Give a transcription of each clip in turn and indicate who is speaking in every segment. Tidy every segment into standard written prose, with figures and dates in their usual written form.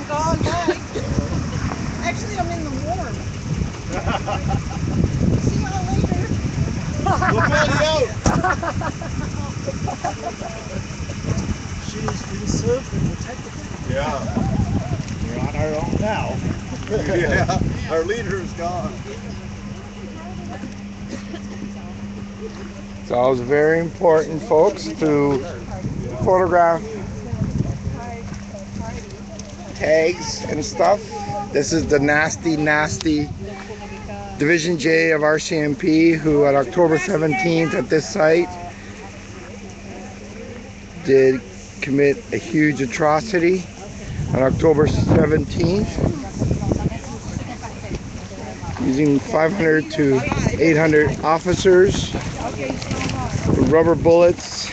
Speaker 1: gone back. Actually, I'm in the warm. See y'all later.
Speaker 2: Look out!
Speaker 3: She's been served and protected.
Speaker 2: Yeah.
Speaker 3: We're on our own now.
Speaker 2: Yeah. Our leader is gone.
Speaker 4: It's always very important, folks, to photograph tags and stuff. This is the nasty Division J of RCMP, who on October 17th at this site did commit a huge atrocity. On October 17th, using 500 to 800 officers, rubber bullets,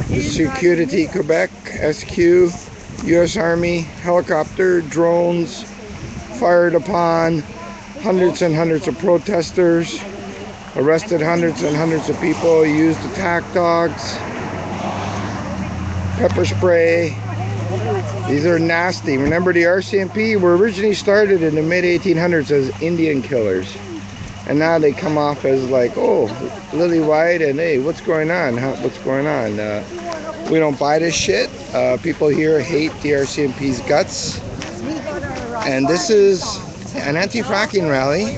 Speaker 4: the Security Quebec, SQ, U.S. Army, helicopter, drones, fired upon hundreds and hundreds of protesters, arrested hundreds and hundreds of people, used attack dogs, pepper spray. These are nasty. Remember, the RCMP were originally started in the mid-1800s as Indian killers. And now they come off as like, oh, lily white, and hey, what's going on? What's going on? We don't buy this shit. People here hate the RCMP's guts. And this is an anti-fracking rally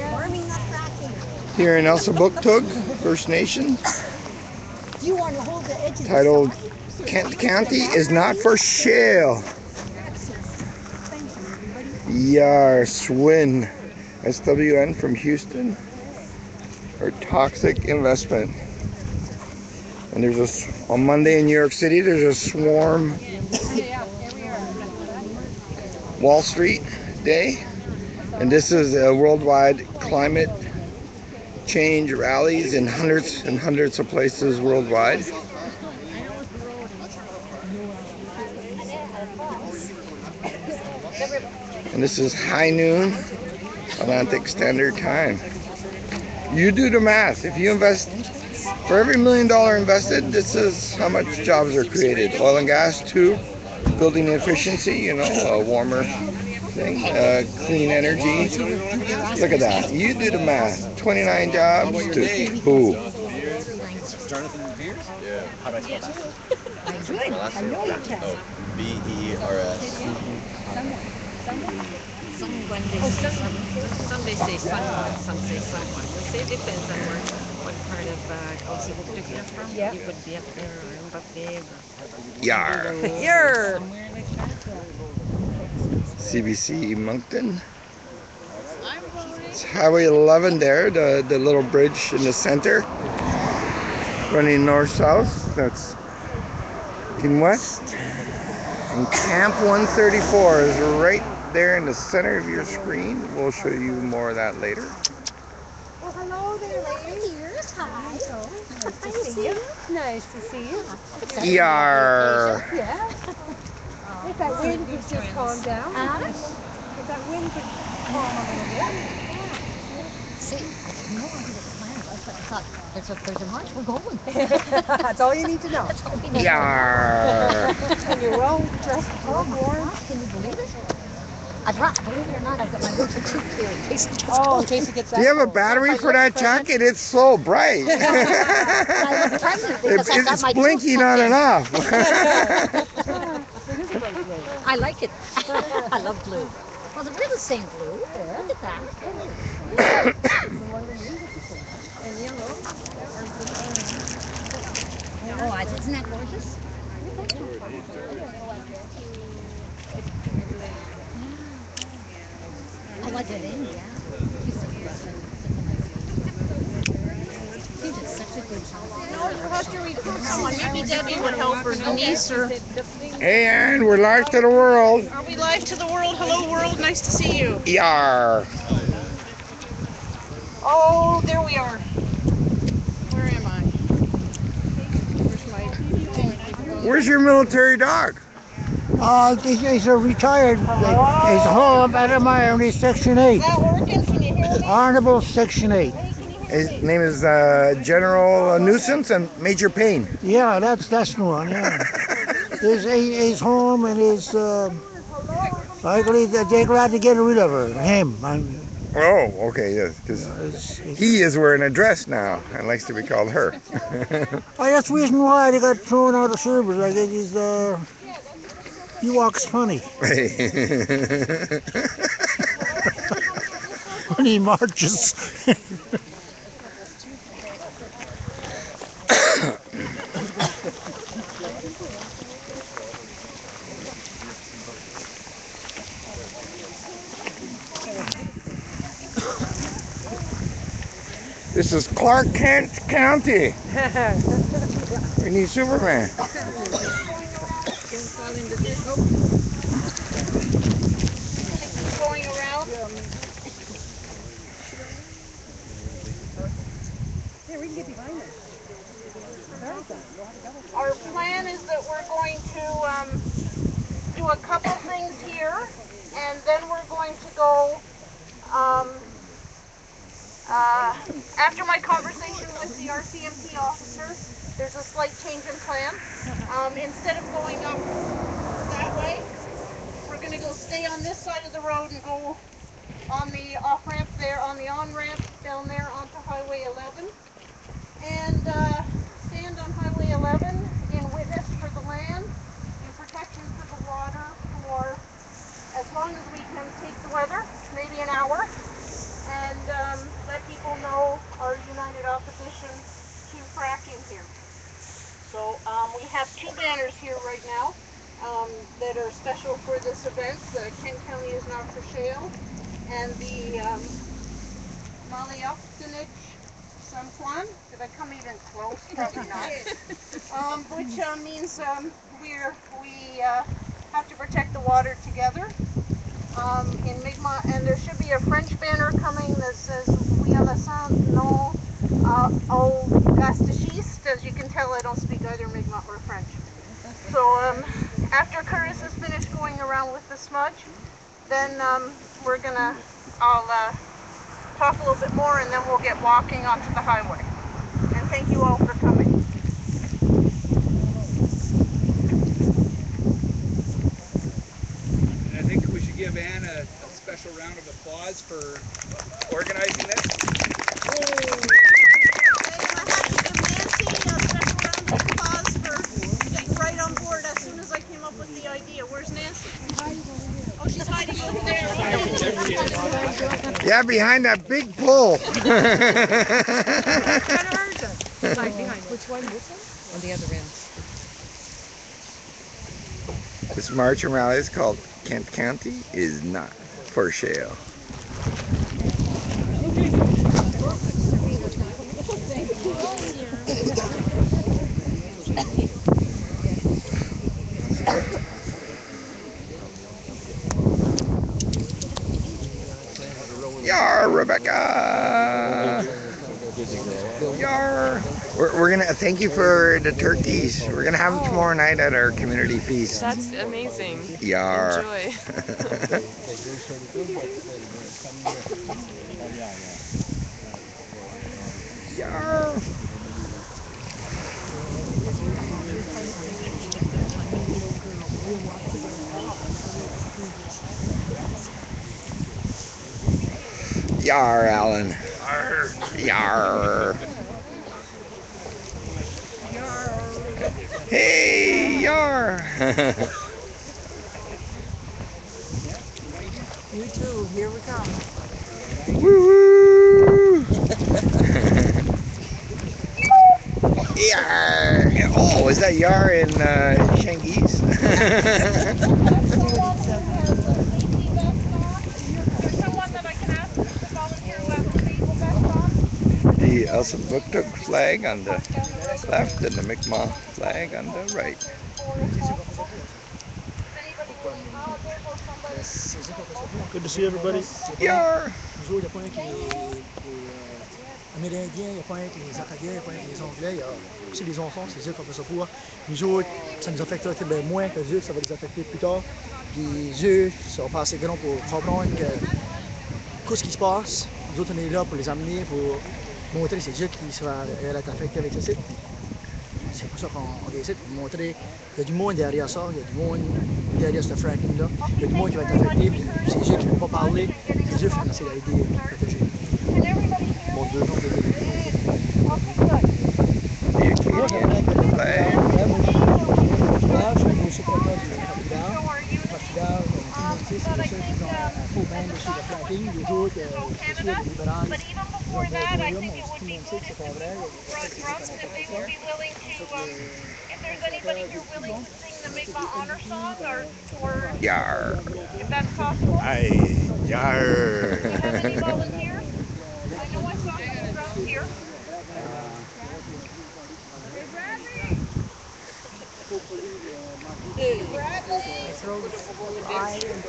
Speaker 4: here in Elsipogtog First Nation, titled Kent County is not for shale. Yar Swin, SWN from Houston, or toxic investment. And there's on Monday in New York City, there's a swarm Wall Street Day, and this is a worldwide climate change rallies in hundreds and hundreds of places worldwide. And this is high noon Atlantic Standard Time. You do the math. If you invest, for every $1 million invested, this is how much jobs are created. Oil and gas, 2. Building efficiency, you know, a warmer thing. Clean energy. Look at that. You do the math. 29 jobs to who?
Speaker 2: Jonathan Beers? Yeah. How do I spell that?
Speaker 1: I know you can.
Speaker 2: Oh, B-E-R-S.
Speaker 5: Someone they say some they say someone, some say someone. So it depends on what part of Elsipogtog you're from.
Speaker 1: Yep.
Speaker 5: You could be up there or in Bapig or
Speaker 4: Yar.
Speaker 1: Here.
Speaker 5: somewhere like that.
Speaker 4: CBC Moncton. It's Highway 11 there, the little bridge in the center, running north-south. That's looking west. And Camp 134 is right there in the center of your screen. We'll show you more of that later.
Speaker 1: Well, hello there, ladies. Hi. Nice to see you. Nice to see you.
Speaker 4: Yar.
Speaker 1: Yeah. If that wind could just calm down. If that wind could calm a little bit.
Speaker 6: See, I had no idea what the plan was, but I thought, there's a march, we're going.
Speaker 1: That's all you need to know.
Speaker 6: That's all we need.
Speaker 4: Yar.
Speaker 1: And you're well dressed, well worn.
Speaker 6: Can you believe it? Believe it or not, I've got my winter tube here in case it gets
Speaker 1: Oh,
Speaker 6: cold.
Speaker 1: in case it gets that
Speaker 4: Do you have a
Speaker 1: cold.
Speaker 4: battery for that jacket? It's so bright.
Speaker 6: I was pregnant because I've got
Speaker 4: It's
Speaker 6: my
Speaker 4: blinking
Speaker 6: tube
Speaker 4: on
Speaker 6: tucked
Speaker 4: and
Speaker 6: in.
Speaker 4: off.
Speaker 6: I like it. I love blue. Well, we're the same blue. Look at that. Oh, isn't that gorgeous? I like it in, yeah. He did such a good job.
Speaker 5: Maybe Debbie would help her niece or
Speaker 4: Hey, Aaron, we're live to the world.
Speaker 5: are we live to the world? Hello world, nice to see you.
Speaker 4: Yar.
Speaker 5: Oh, there we are. Where am I?
Speaker 4: Where's your military dog?
Speaker 3: He's a retired. He's home out of my only Section 8.
Speaker 5: Is that working? Can you hear me?
Speaker 3: Honorable Section 8.
Speaker 4: His name is General Nuisance and Major Payne.
Speaker 3: Yeah, that's the one, yeah. He's home and he's Likely they're glad to get rid of her, him.
Speaker 4: Oh, okay, yes, because he is wearing a dress now and likes to be called her.
Speaker 3: That's the reason why they got thrown out of service. Like it is, he walks funny when he marches.
Speaker 4: This is Clark Kent County. We need Superman.
Speaker 1: Going around. Here, we can get behind this. Our plan is that we're going to do a couple things here, and then we're going to go, after my conversation with the RCMP officer, there's a slight change in plan. Instead of going up that way, we're going to go stay on this side of the road and go on the off-ramp there, on the on-ramp down there onto Highway 11, and stand on Highway 11 in witness for the land, in protection for the water, for as long as we can take the weather, maybe an hour, and let people know our united opposition to fracking here. So we have two banners here right now that are special for this event. The Kent County is not for Shale, and the Malioptinich Sanquan. Did I come even close? Probably not. Which means we have to protect the water together. In Mi'kmaq, and there should be a French banner coming that says "We à la sang non au gastachiste." As you can tell, I don't speak either Mi'kmaq or French. So after Curtis is finished going around with the smudge, then I'll talk a little bit more, and then we'll get walking onto the highway. And thank you all for coming.
Speaker 2: And I think we should give Ann a special round of applause for organizing this.
Speaker 1: And I have to give Nancy a special round of applause for getting right on board as soon as I came up with the idea. Where's Nancy? Oh, she's hiding over there.
Speaker 4: Yeah, behind that big pole.
Speaker 5: Behind which one? This one? On the other end.
Speaker 4: This march and rally is called Kent County is not for Shale. Yar, Rebecca! Yar! We're gonna thank you for the turkeys. We're gonna have them tomorrow night at our community feast.
Speaker 5: That's amazing.
Speaker 4: Yar!
Speaker 5: Enjoy.
Speaker 4: Yar! Yar, Alan. Yar. Hey, yar.
Speaker 6: You too. Here we come.
Speaker 4: Woo woo. Yar. Oh, is that yar in Shangese? The Elsipogtog flag on the left and the Mi'kmaq flag on the right.
Speaker 7: Good to see everybody.
Speaker 4: Yar!
Speaker 7: Nous autres, il n'y a pas un qui est amérindien, il n'y a pas un qui est acadiens, il n'y a pas un qui est anglais, il y a aussi les enfants, c'est eux qui ont fait ça pour. Nous autres, ça nous affectera peut-être moins que eux, ça va les affecter plus tard. Puis eux sont pas assez grands pour comprendre que ce qui se passe. Nous autres, on est là pour les amener, pour montrer que c'est eux qui seront affectés avec ce site. c'est pour ça qu'on décide de montrer qu'il y a du monde derrière ça, il y a du monde derrière ce fracking-là, il y a du monde qui va être affecté, puis c'est eux qui ne veulent pas parler, c'est eux qui vont essayer d'aider à protéger.
Speaker 4: Bon, 2 jours de
Speaker 1: But even before that, I think it would be good if we brought drums, if they would be willing to, if there's anybody here willing to sing the Mi'kmaq Honor Song, or
Speaker 4: Yar.
Speaker 1: if that's possible.
Speaker 4: Aye. Yar.
Speaker 1: Do you have any volunteers? I know I saw some drums here.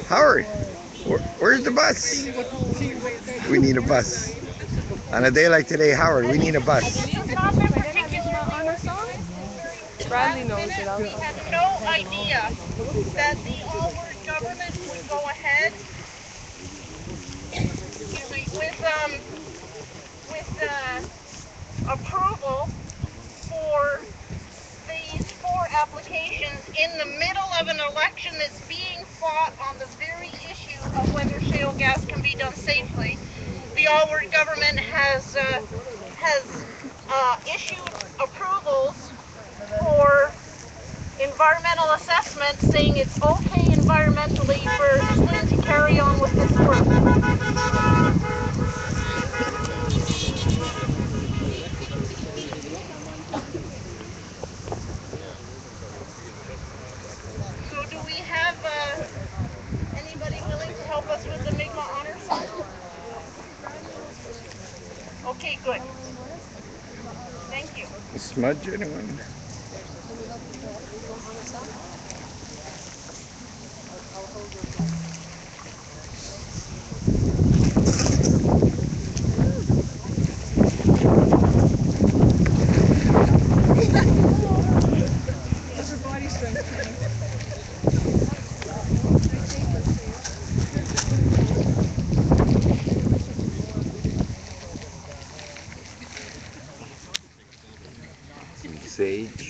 Speaker 4: Howard, where's the bus? We need a bus. On a day like today, Howard, we need a bus.
Speaker 5: Bradley knows it.
Speaker 1: We had no idea that the all-word government would go ahead with approval for these 4 applications in the middle of an election that's being fought on the very issue of whether shale gas can be done safely. The all-word government has issued approvals for environmental assessment, saying it's okay environmentally for Flynn to carry on with this work. So do we have anybody willing to help us with the Mi'kmaq Honor Song? Okay, good. Thank you.
Speaker 4: Smudge, anyone? Sage.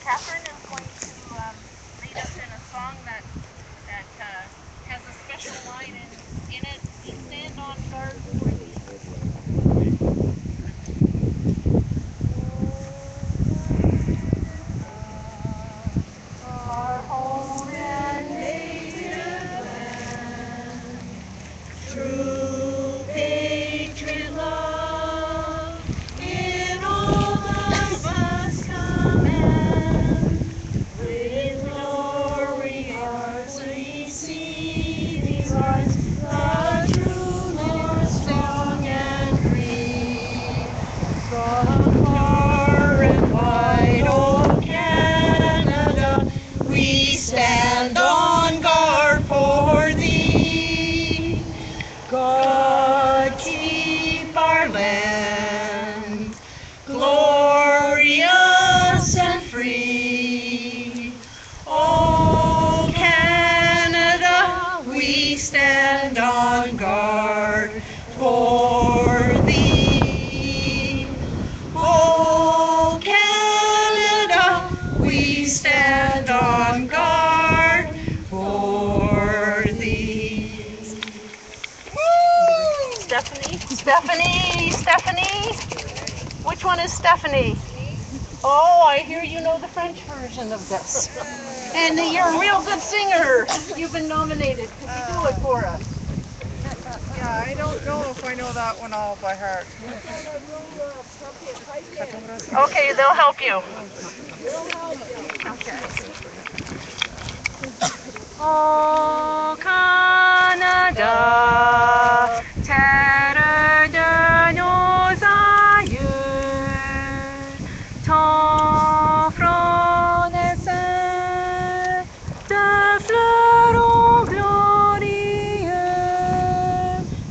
Speaker 1: Catherine is going to lead us in a song that has a special line in it. We stand on guard for our home and native land. True patriot love in all of us command. With glory hearts we see these lines, the true North strong and free. From far and wide, old Canada, we stand on guard for thee. God keep our land glorious and free. Oh, Canada, we stand on guard for thee. Oh, Canada, we stand on guard for thee. Stephanie. Which one is Stephanie? Oh, I hear you know the French version of this. And you're a real good singer. You've been nominated. Could you do it for us?
Speaker 8: Yeah, I don't know if I know that one all by heart.
Speaker 1: Okay, they'll help you.
Speaker 8: Okay.
Speaker 1: Oh, Canada, terre de nos aïeux, ton front naissait de fleurons glorieux,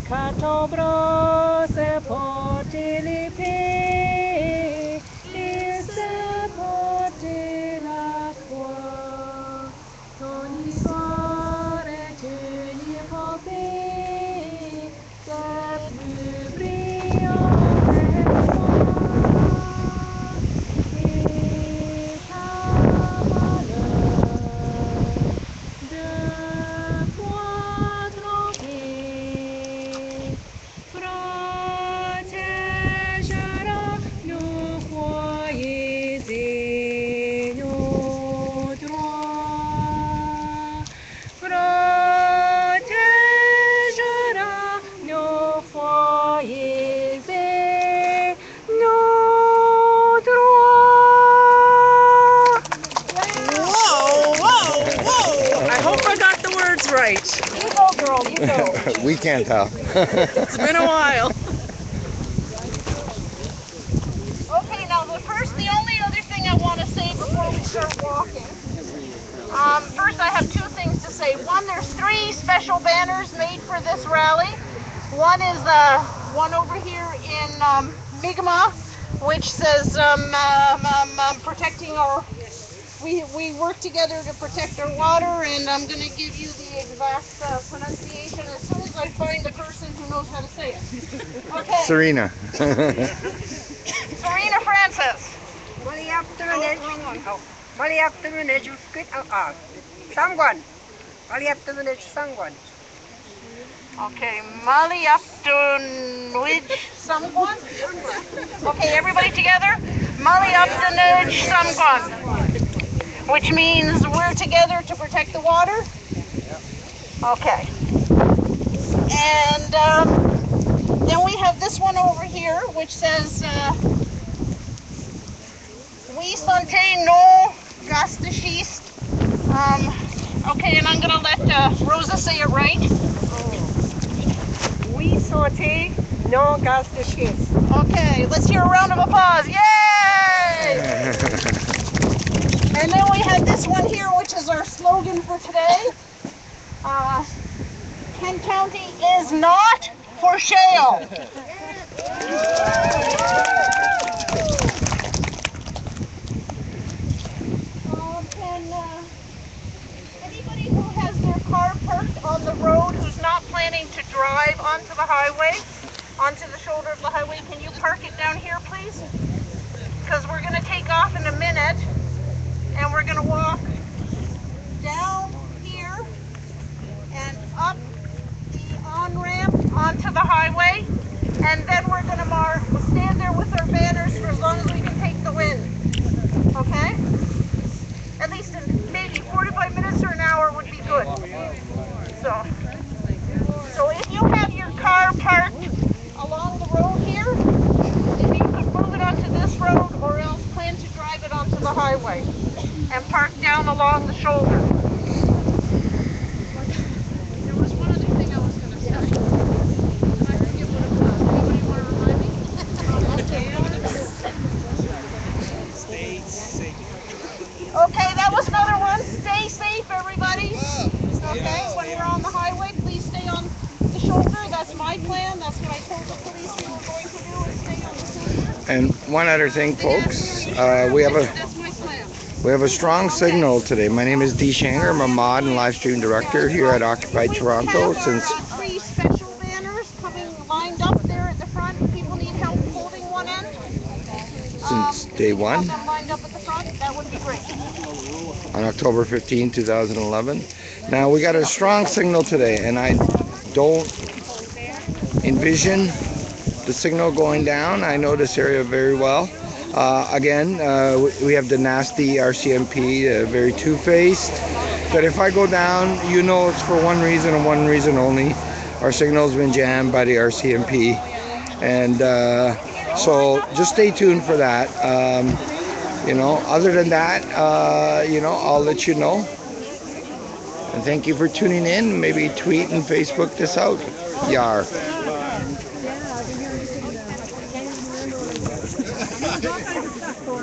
Speaker 1: qu'à ton bras s'est porté l'épée, il s'est porté la croix. Ton histoire est une épopée des plus brillantes exploits. Et ta valeur de foi trempée protégera nos foyers et nos droits. Protégera nos foyers et nos droits.
Speaker 8: Whoa! I hope I got the words right.
Speaker 1: You go, girl, you go.
Speaker 4: We can't tell.
Speaker 8: It's been a while.
Speaker 1: Okay, now the only other thing I want to say before we start walking. First, I have two things to say. One, there's 3 special banners made for this rally. One is one over here in Mi'kmaq, which says protecting our. We work together to protect our water, and I'm going to give you the exact pronunciation as soon as I find the person who knows how to say it. Okay.
Speaker 4: Serena.
Speaker 1: Serena Francis. Okay, Maliaptunwij Samgwan. Okay, everybody together. Maliaptunwij Samgwan, which means we're together to protect the water. Okay. And then we have this one over here, which says, "We santé no gas de schiste." Okay, and I'm gonna let Rosa say it right.
Speaker 8: We santé non gaz de schiste.
Speaker 1: Okay, let's hear a round of applause. Yay! And then we have this one here, which is our slogan for today. Kent County is not for shale. And anybody who has their car parked on the road who's not planning to drive onto the highway, onto the shoulder of the highway, can you park it down here, please? Because we're going to take off in a minute, we're going to walk down here and up the on-ramp onto the highway, and then we're going to stand there with our banners for as long as we can take the wind. Okay? At least in maybe 45 minutes or an hour would be good. So if you have your car parked along the road here, if you could move it onto this road, or else plan to drive it onto the highway and park down along the shoulder. There was one other thing I was going to say. I forget what it was. Anybody want to remind me?
Speaker 2: Stay safe.
Speaker 1: Okay, that was another one. Stay safe, everybody. Okay, when we're on the highway, please stay on the shoulder. That's my plan. That's what I told the police we were going to do, is stay on the shoulder.
Speaker 4: And one other thing, folks, we have a strong signal today. My name is Shanger. I'm a mod and live stream director here at Occupy Toronto since
Speaker 1: 3 special banners coming lined up there at the front. People need help holding one end.
Speaker 4: day one.
Speaker 1: Them lined up at the front, that would be great.
Speaker 4: On October 15, 2011. Now we got a strong signal today, and I don't envision the signal going down. I know this area very well. Again, we have the nasty RCMP, very two-faced. But if I go down, you know it's for one reason and one reason only. Our signal's been jammed by the RCMP, and so just stay tuned for that. You know, other than that, you know, I'll let you know. And thank you for tuning in. Maybe tweet and Facebook this out. Yar.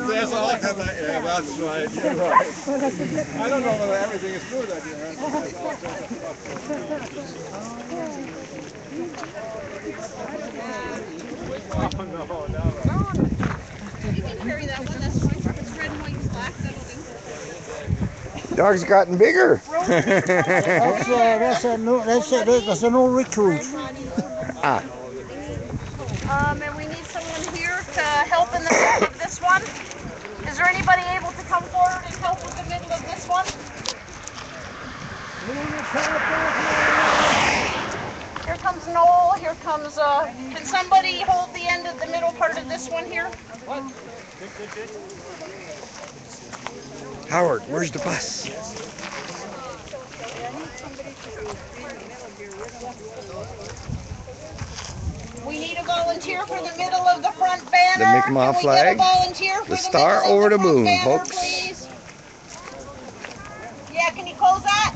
Speaker 2: That's all. Yeah, that's right. You're right. I don't know whether everything is true that you heard. Oh, no.
Speaker 1: You can carry that one. That's fine. It's red and white and black. That'll do.
Speaker 4: Dog's gotten bigger.
Speaker 3: That's an old recruit.
Speaker 4: Ah.
Speaker 1: And we need someone here to help in the middle of this one. Is there anybody able to come forward and help with the middle of this one? Here comes Noel. Here comes, can somebody hold the end of the middle part of this one here?
Speaker 4: Howard, where's the bus?
Speaker 1: We need a volunteer for the middle of the front banner.
Speaker 4: The Mi'kmaq flag, the star over the moon, folks.
Speaker 1: Please? Yeah, can you close that?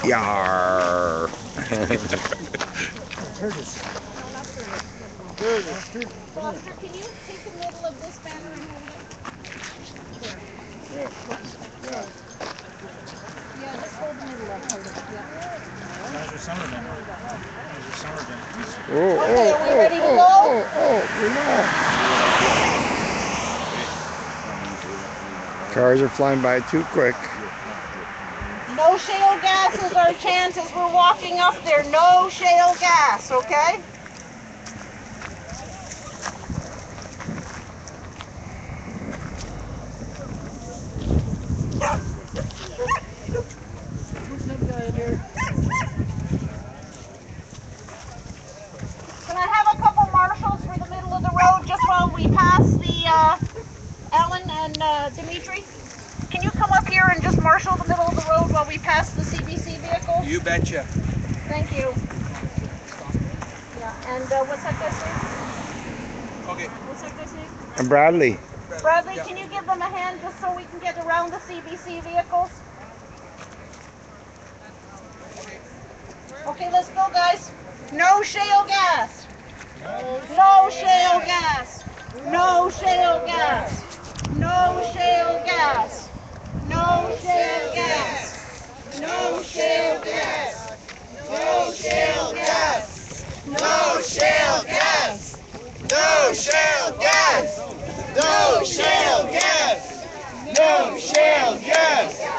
Speaker 4: Yar.
Speaker 1: Foster, can you take the middle of this banner and hold it? Yeah, just hold the middle of it. Yeah.
Speaker 3: There's a summer bin. There's a summer bin.
Speaker 1: Okay, are we ready to go?
Speaker 4: Cars are flying by too quick.
Speaker 1: No shale gas is our chance as we're walking up there. No shale gas, okay? Can I have a couple marshals for the middle of the road just while we pass the Alan and Dimitri? Can you come up here and just marshal the middle of the road while we pass the CBC vehicle?
Speaker 2: You betcha.
Speaker 1: Thank you. Yeah, and what's that guy's name?
Speaker 2: Okay.
Speaker 1: What's that guy's name?
Speaker 4: And Bradley.
Speaker 1: Bradley, can you give them a hand just so we can get around the CBC vehicles? Okay, let's go, guys. No shale gas. No shale gas. No shale gas. No shale gas. No shale gas. No shale gas. No shale gas. No shale gas. No shale gas. No shale gas. No shale gas.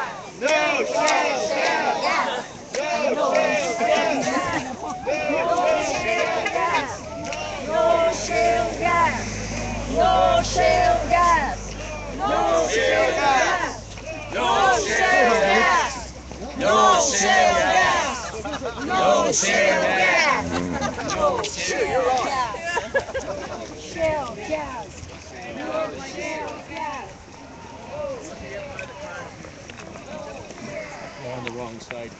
Speaker 1: shale gas! No shale gas!
Speaker 6: No shale gas. Shale gas. No shale gas.
Speaker 9: On the wrong side.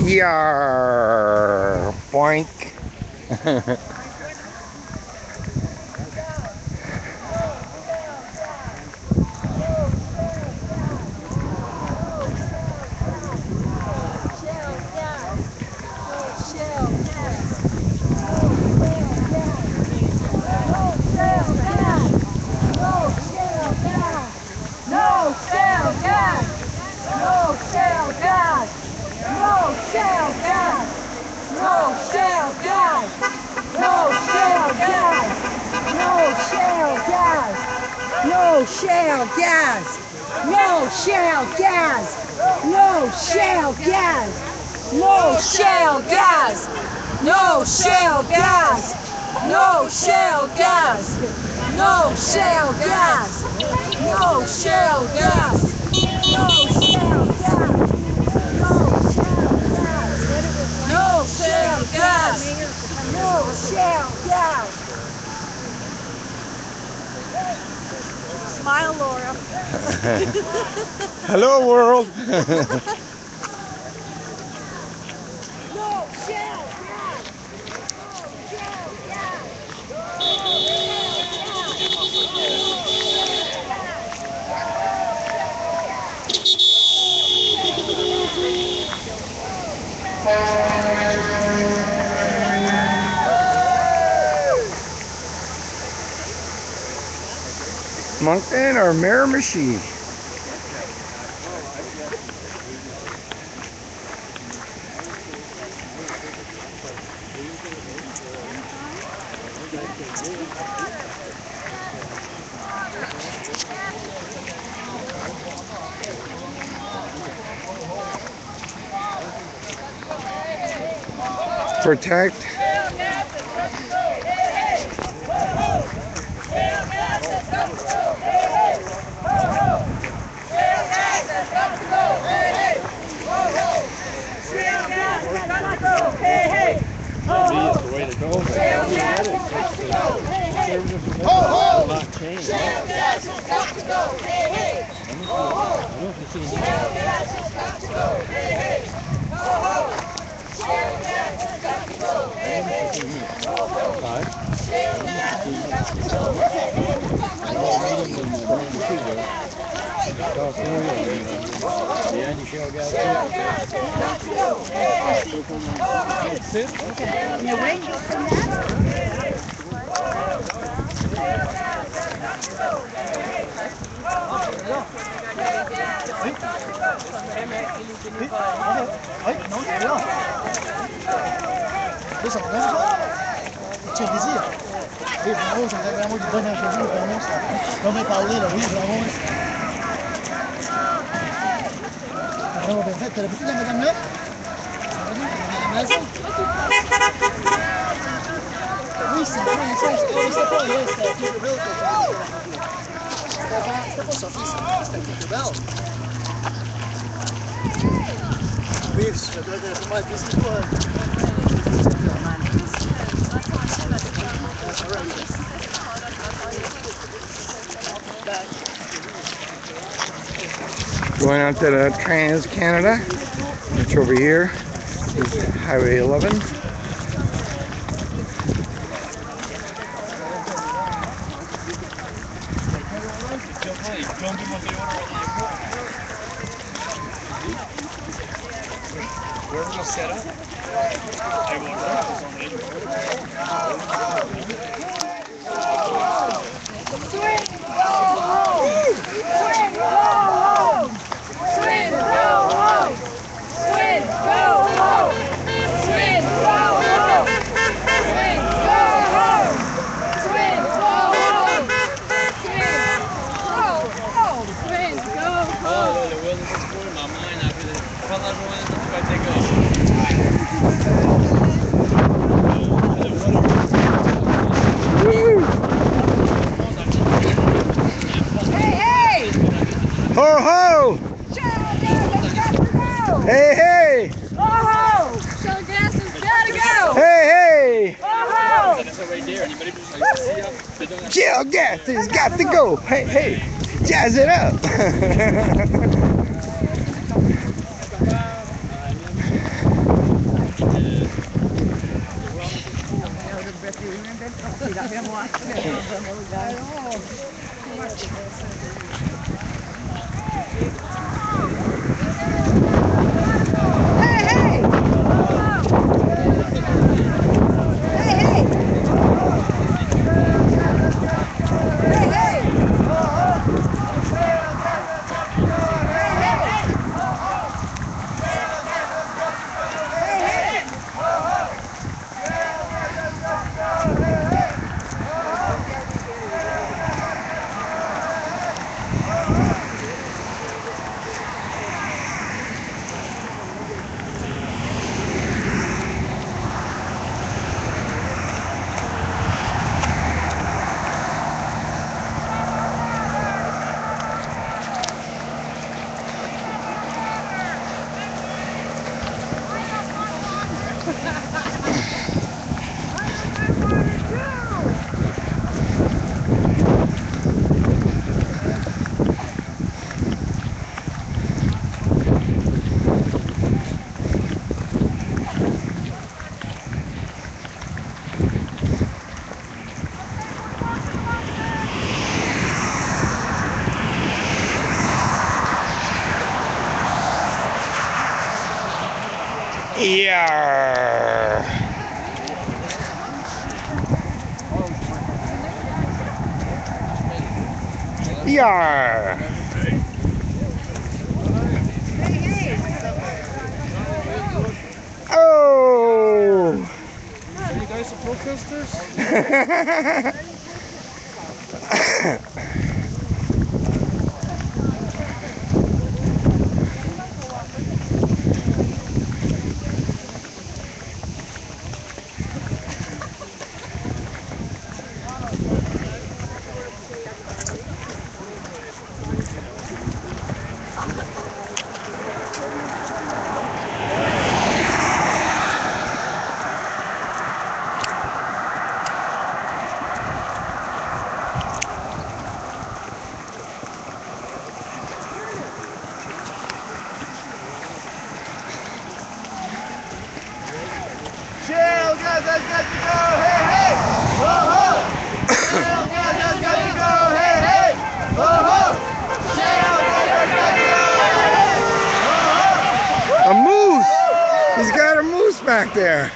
Speaker 4: Yarr, boink.
Speaker 6: No shale gas! No shale gas! No shale gas! No shale gas! No shale gas! No shale gas! No shale gas! No shale gas! No shale gas! No shale gas! No shale gas! Smile, Laura.
Speaker 4: Hello, world.
Speaker 6: No shale gas!
Speaker 4: Moncton or Miramichi? Protect.
Speaker 7: Ça, tu as dit, oui, vraiment, j'aurais vraiment une bonne entrevue, vraiment, ça. Comme on parlait, là, oui, vraiment. Vraiment bien fait. T'as l'habitude de la madame là? Madame là, oui, c'est vraiment une chose. C'était pas là, c'était Peter Bill. C'était pas Sophie, c'était Peter Bell. Oui, ça doit être moi, qu'est-ce que c'est?
Speaker 4: Going out to the Trans-Canada, which over here is Highway 11.
Speaker 2: Where we're gonna set up. I will
Speaker 4: Ho ho! Hey hey!
Speaker 8: Shell gas has gotta go!
Speaker 4: Hey hey!
Speaker 2: That's right there. Anybody see up?
Speaker 4: Shale gas has got to go. Hey hey! Jazz it up! Yarr. Yarr. Oh.
Speaker 7: You guys are protesters?
Speaker 4: Shale gas has got to go, hey hey! Ho ho! Shale gas has got to go, hey hey! Ho ho! Shale gas has got to go, hey hey! Ho ho! A moose! He's got a moose back there.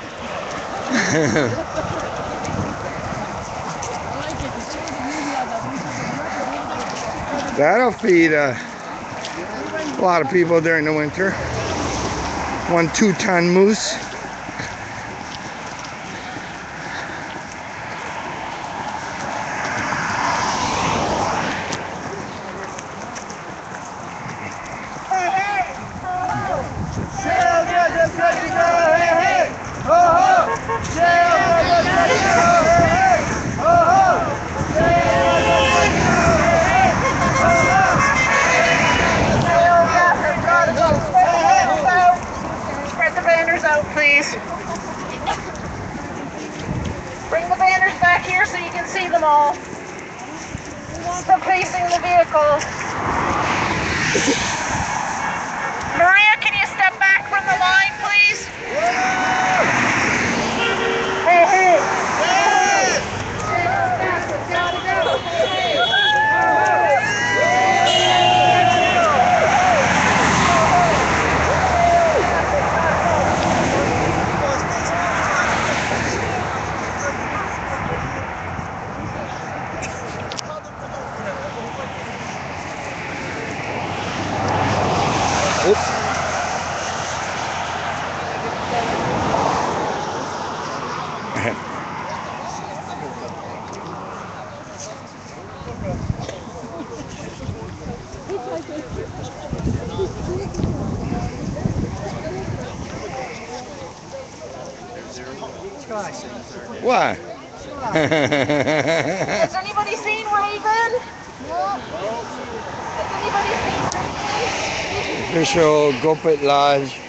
Speaker 4: That'll feed a lot of people during the winter. 1 2-ton moose. Shale gas has got to go, hey hey! Ho ho! Shale gas has got to go, hey hey! Ho ho! Shale gas has got to go, hey hey! Ho ho! Shale gas has got to go, hey hey!
Speaker 1: Spread the banners out, please. Bring the banners back here so you can see them all. Still facing the vehicle. Maria, can you step back from the line, please? Hey, hey.
Speaker 4: What?
Speaker 1: Has anybody seen Raven? Has anybody seen Raven?
Speaker 4: Official Gopit Lodge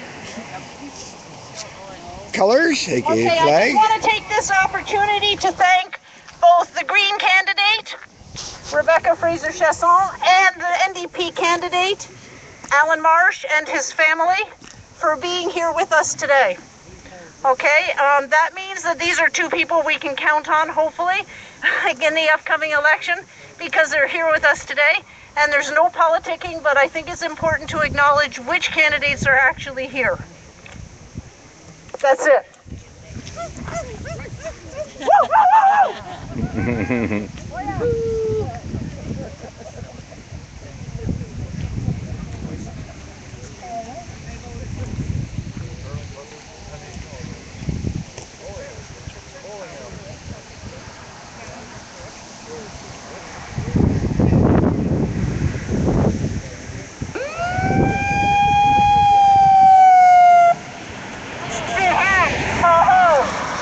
Speaker 4: colors, aka
Speaker 1: Okay, I
Speaker 4: flag.
Speaker 1: just want to take this opportunity to thank both the Green candidate, Rebecca Fraser-Chasson, and the NDP candidate, Alan Marsh, and his family for being here with us today. Okay, that means that these are two people we can count on, hopefully, in the upcoming election, because they're here with us today. And there's no politicking, but I think it's important to acknowledge which candidates are actually here. That's it.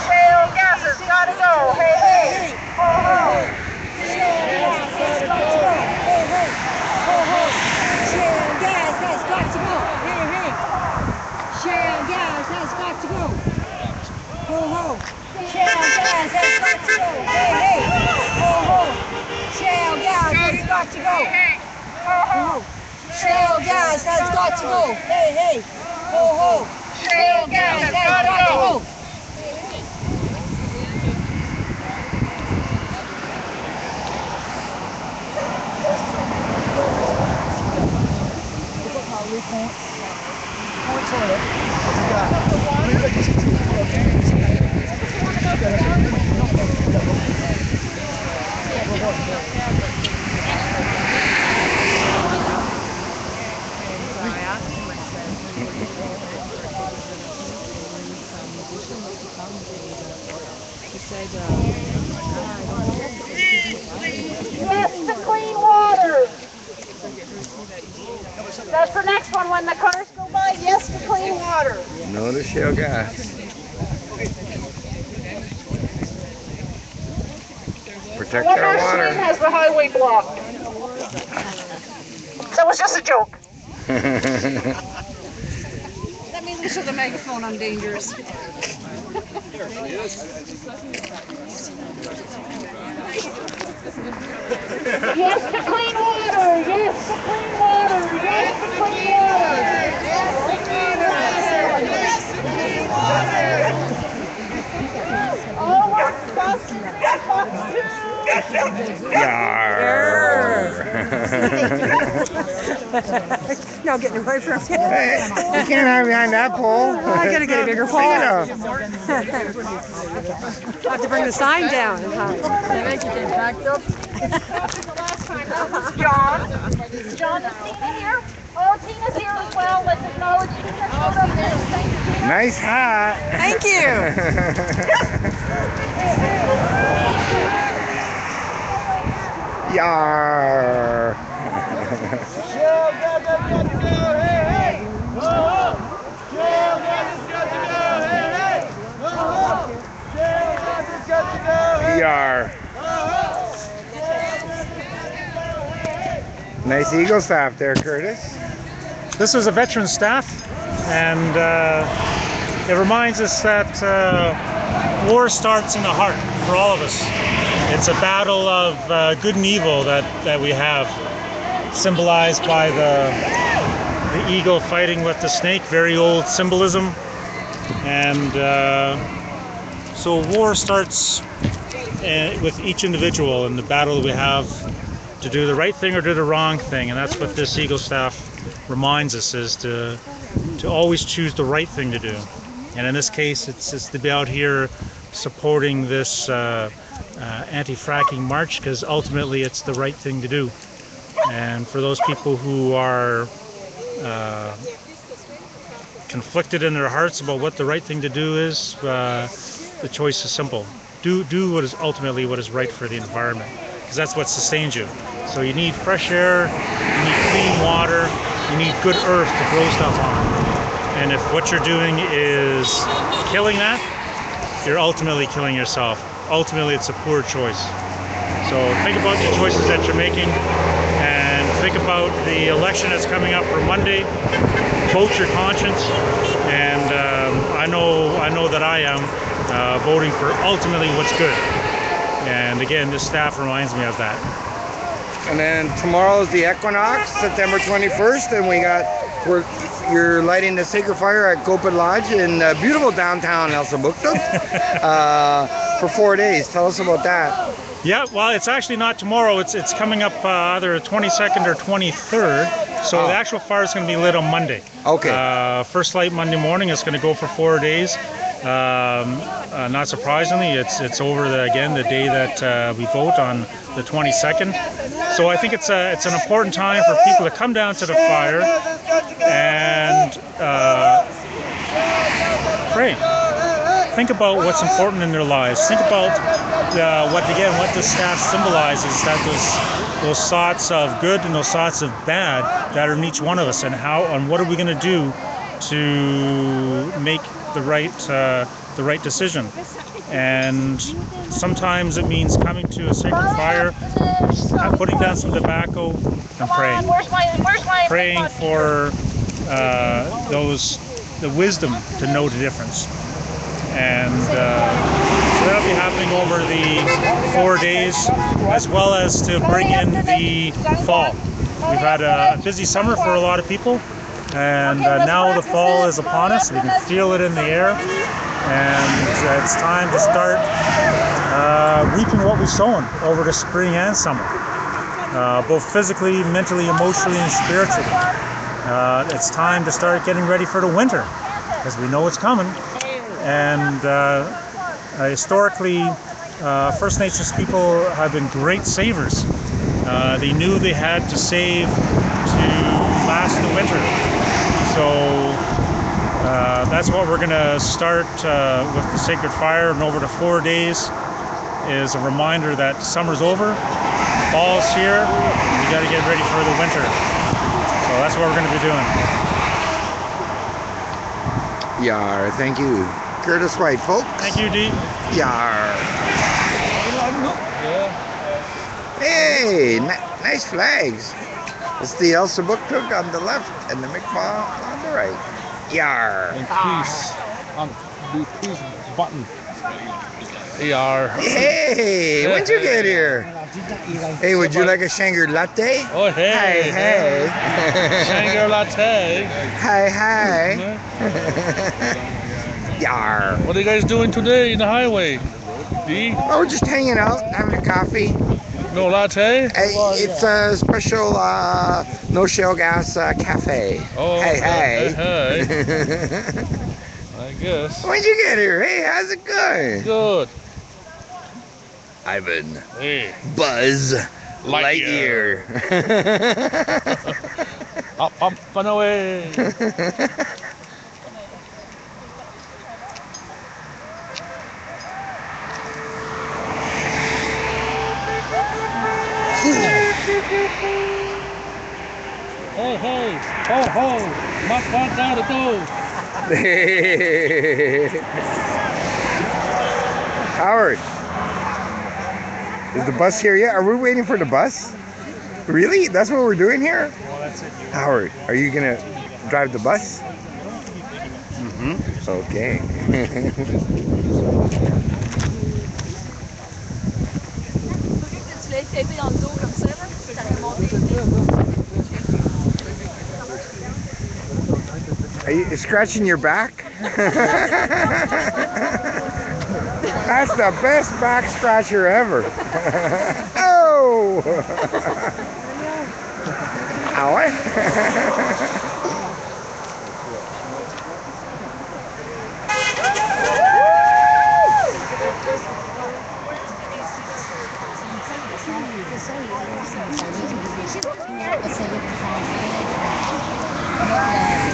Speaker 1: Shale gas has got to go. Hey, hey. Ho, ho.
Speaker 6: Shale gas has got to go. Hey, hey. Ho, ho. Shale gas has got to go. Hey, hey. Shale gas has got to go. Ho, ho. Shale gas has got to go. Hey, hey. Ho, ho. Shale gas has got to go. Ho, ho. Shale gas has got to go. Hey, hey. Ho, ho. Shale gas has got to go.
Speaker 1: Yes to clean water. That's the next one when the cars go by. Yes to clean water.
Speaker 4: No to shale gas. Protect
Speaker 1: One
Speaker 4: our
Speaker 1: more swing
Speaker 4: water.
Speaker 1: has the highway blocked. That was just a joke.
Speaker 8: Let me listen to the megaphone. I'm dangerous.
Speaker 1: Yes to clean water. Yes to clean water. Yes to clean water. Yes to clean water. All work buses get bucks too.
Speaker 4: Yarr.
Speaker 8: Y'all getting away from me.
Speaker 4: Hey, you can't hide behind that pole.
Speaker 8: I gotta get a bigger pole.
Speaker 4: Pick it up.
Speaker 8: I have to bring the sign down and hide.
Speaker 1: John. John, is Tina here? Oh, Tina's here as well. Let's acknowledge Tina showed up too. Thank you, Tina.
Speaker 4: Nice hat.
Speaker 8: Thank you.
Speaker 4: Yarr. Yarr. Nice eagle staff there, Curtis.
Speaker 3: This is a veteran staff, and it reminds us that war starts in the heart for all of us. It's a battle of good and evil that we have, symbolized by the eagle fighting with the snake, very old symbolism. And so war starts with each individual in the battle we have to do the right thing or do the wrong thing, and that's what this eagle staff reminds us, is to always choose the right thing to do. And in this case, it's to be out here supporting this anti-fracking march, because ultimately it's the right thing to do. And for those people who are conflicted in their hearts about what the right thing to do is, the choice is simple. Do what is ultimately what is right for the environment, because that's what sustains you. So you need fresh air, you need clean water, you need good earth to grow stuff on. And if what you're doing is killing that, you're ultimately killing yourself. Ultimately, it's a poor choice. So think about the choices that you're making, and think about the election that's coming up for Monday. Vote your conscience, and I know that I am voting for ultimately what's good. And again, this staff reminds me of that.
Speaker 4: And then tomorrow's the equinox, September 21st, and you're lighting the sacred fire at Copid Lodge in beautiful downtown El Sabucto for 4 days. Tell us about that.
Speaker 3: Yeah, well, it's actually not tomorrow. It's coming up either 22nd or 23rd. So the actual fire is going to be lit on Monday.
Speaker 4: Okay.
Speaker 3: First light Monday morning. It's going to go for 4 days. Not surprisingly, it's over the day that we vote on the 22nd. So I think it's an important time for people to come down to the fire and pray. Think about what's important in their lives. Think about what the staff symbolizes, that those thoughts of good and those thoughts of bad that are in each one of us, and what are we going to do to make the right decision. And sometimes it means coming to a sacred fire, putting down some tobacco, and praying. Praying for the wisdom to know the difference. And so that'll be happening over the 4 days, as well as to bring in the fall. We've had a busy summer for a lot of people, and now the fall is upon us. We can feel it in the air, and it's time to start reaping what we've sown over the spring and summer, both physically, mentally, emotionally, and spiritually. It's time to start getting ready for the winter, because we know it's coming. And historically, First Nations people have been great savers. They knew they had to save to last the winter. So that's what we're going to start with the sacred fire, and over the 4 days is a reminder that summer's over, fall's here, we got to get ready for the winter. So that's what we're going to be doing.
Speaker 4: Yar, thank you. Curtis White, folks.
Speaker 3: Thank you, Dee.
Speaker 4: Yar. Hey, nice flags. It's the El Sabucto on the left and the Mi'kmaq on the right. Yar.
Speaker 9: And peace on the peace button. Yar.
Speaker 4: Hey, when'd you get here? Hey, would you like a Shanger latte?
Speaker 9: Oh, hey.
Speaker 4: Hey.
Speaker 9: Shanger latte.
Speaker 4: Hi. Yar.
Speaker 9: What are you guys doing today in the highway? Dee?
Speaker 4: Oh, we're just hanging out, having a coffee.
Speaker 9: No latte?
Speaker 4: It's a special no shale gas cafe.
Speaker 9: Oh,
Speaker 4: hey.
Speaker 9: I guess.
Speaker 4: When'd you get here? Hey, how's it going?
Speaker 9: Good.
Speaker 4: Ivan.
Speaker 9: Hey.
Speaker 4: Buzz Lightyear.
Speaker 9: Up and away. Hey, ho, must want down to go.
Speaker 4: Howard, is the bus here yet? Are we waiting for the bus? Really? That's what we're doing here?
Speaker 3: Well, that's it.
Speaker 4: Howard, are you gonna drive the bus? Okay. Are you scratching your back? That's the best back scratcher ever. Oh! Ow.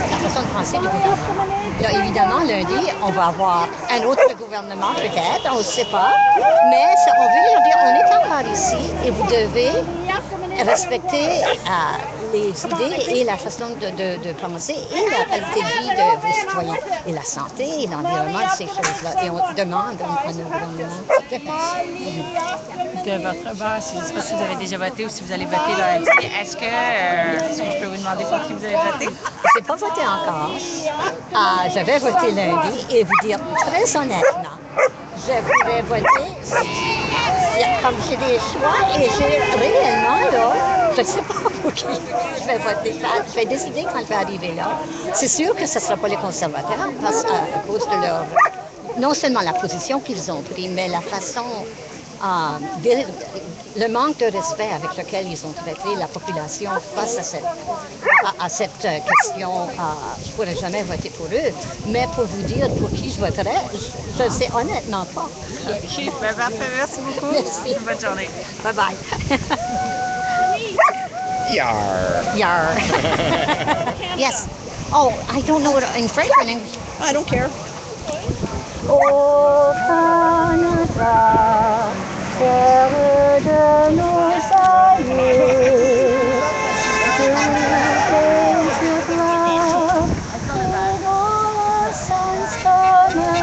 Speaker 6: La façon de penser du gouvernement. Là, évidemment, lundi, on va avoir un autre gouvernement, peut-être, on ne sait pas. Mais ça, on veut leur dire, on est encore ici et vous devez respecter les idées et la façon de penser et la qualité de vie de vos citoyens et la santé et l'environnement et ces choses-là. Et on demande à nos gouvernements de
Speaker 5: De votre bord, je ne sais pas si vous avez déjà voté ou si vous allez voter lundi. Est-ce que je peux vous demander pour qui vous avez voté?
Speaker 6: Je n'ai pas voté encore. Je vais voter lundi et vous dire très honnêtement, je pourrais voter comme j'ai des choix et j'ai réellement, là, je ne sais pas pour qui je vais voter. Je vais décider quand je vais arriver là. C'est sûr que ce ne sera pas les conservateurs parce à cause de leur, non seulement la position qu'ils ont prise, mais la façon, le manque de respect avec lequel ils ont traité la population face à cette question. Je ne pourrais jamais voter pour eux, mais pour vous dire pour qui je voterais, je ne sais honnêtement pas.
Speaker 5: OK. Ben, parfait. Merci beaucoup.
Speaker 6: Merci.
Speaker 5: Bonne journée.
Speaker 6: Bye-bye.
Speaker 4: Yar.
Speaker 6: Yar. Yes. Oh, I don't know what in French or in English.
Speaker 8: I don't care.
Speaker 6: Au Canada, terre de nos aïeux, tout est sur là, et dans le sens commun.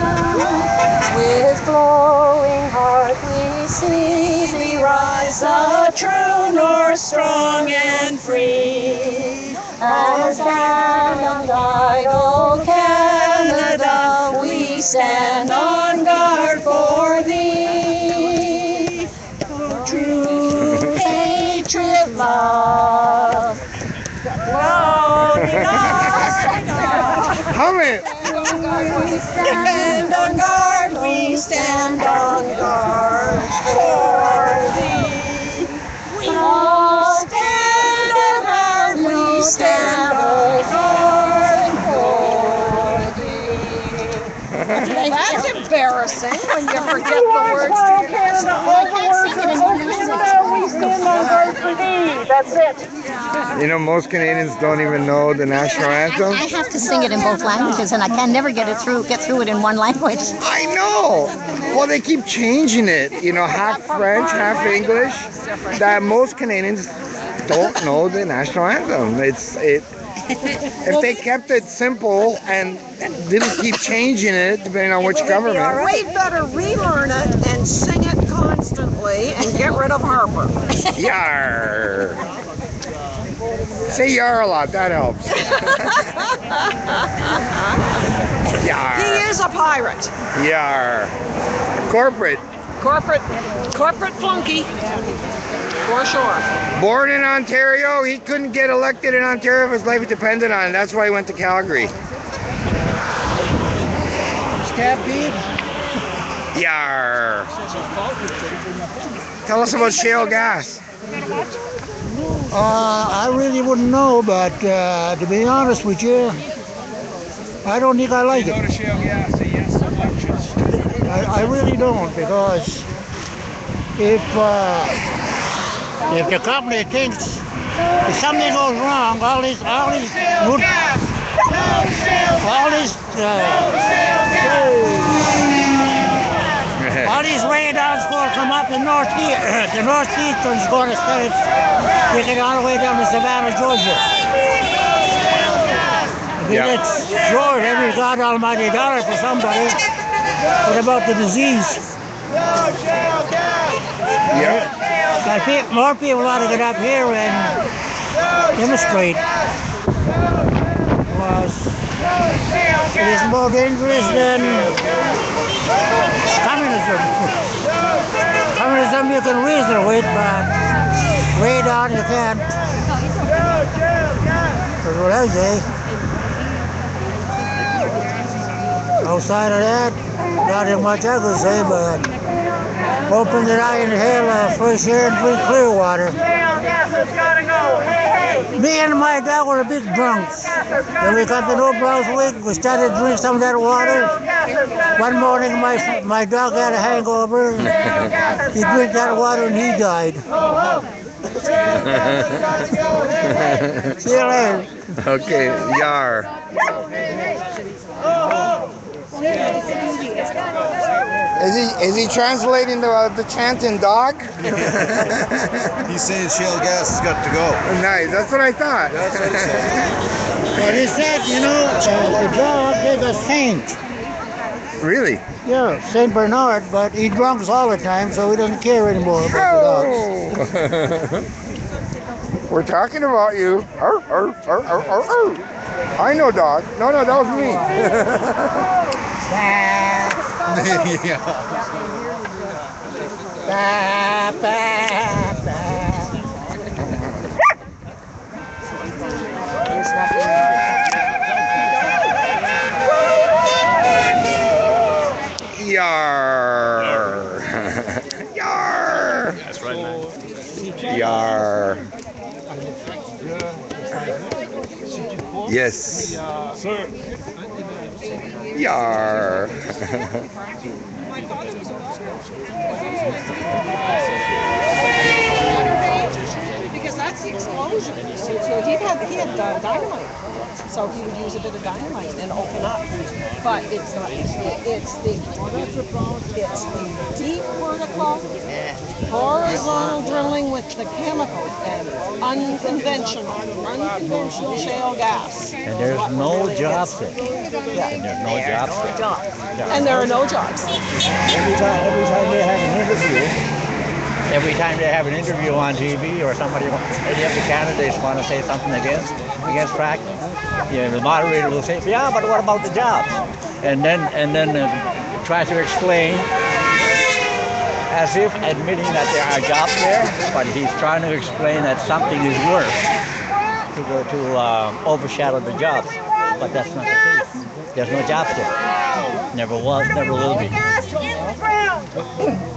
Speaker 6: With glowing heart we see thee rise, a true north, strong and free. As down on thy old Canada, we stand on guard for thee. Oh, true patriot love.
Speaker 4: Hum it.
Speaker 6: We stand on guard, we stand on guard for thee. We all stand on guard, we stand on guard for thee.
Speaker 8: That's embarrassing when you forget the words to your Canada. All the words are "Oh Canada, we stand on guard for thee." That's it.
Speaker 4: You know, most Canadians don't even know the national anthem.
Speaker 6: I have to sing it in both languages, and I can never get through it in one language.
Speaker 4: I know. Well, they keep changing it. You know, half French, half English. That most Canadians don't know the national anthem. If they kept it simple and didn't keep changing it depending on which government.
Speaker 8: We'd better relearn it and sing it constantly and get rid of Harper.
Speaker 4: Yar. Say yar a lot. That helps. Yar.
Speaker 8: He is a pirate.
Speaker 4: Yar. Corporate.
Speaker 8: Corporate flunky. For sure.
Speaker 4: Born in Ontario, he couldn't get elected in Ontario if his life depended on it. That's why he went to Calgary.
Speaker 7: Stampede.
Speaker 4: Yar. Tell us about shale gas.
Speaker 7: I really wouldn't know, but to be honest with you, I don't think I like
Speaker 2: Go
Speaker 7: it.
Speaker 2: to shale gas. Say yes so much.
Speaker 7: I really don't, because if the company thinks if something goes wrong, all these radows going to come up the northeast. The northeastern's going to start taking all the way down to Savannah, Georgia. If it gets Georgia, every God almighty dollar for somebody. What about the disease?
Speaker 4: Yeah.
Speaker 7: More people ought to get up here and demonstrate. Because it is more dangerous than communism. Communism you can reason with, but radar you can't. That's what I say. Outside of that, not much I could say, but hoping that I inhale fresh air and drink clear water. Me and my dog were big drunks. When we got the No Browns week, we started to drink some of that water. One morning, my dog had a hangover. He drank that water and he died. See you later.
Speaker 4: Okay, yar. Is he translating the chant in dog?
Speaker 10: He's saying shale gas has got to go.
Speaker 4: Nice. That's what I thought.
Speaker 10: That's what he said.
Speaker 6: But he said, you know, the dog is a saint.
Speaker 4: Really?
Speaker 6: Yeah, Saint Bernard, but he drunks all the time, so he doesn't care anymore about the dogs.
Speaker 4: We're talking about you. Arr, arr, arr, arr, arr, arr. I know dog. No, that was me. Yar. Yar.
Speaker 3: That's right, man.
Speaker 4: Yar. Yes.
Speaker 3: Sir.
Speaker 4: Yar.
Speaker 5: Because that's the explosion. So he had dynamite. So he would use a bit of dynamite and open up. But it's not. It's the deep vertical, horizontal drilling with the chemical and unconventional shale gas.
Speaker 6: And there's no jobs there.
Speaker 5: Yeah.
Speaker 6: And there's no jobs there.
Speaker 5: And there are no jobs.
Speaker 6: Every time they have an interview on TV or somebody, any of the candidates want to say something against fracking, the moderator will say, yeah, but what about the jobs? And then try to explain as if admitting that there are jobs there, but he's trying to explain that something is worse to overshadow the jobs. But that's not the case. There's no jobs there. Never was, never will be.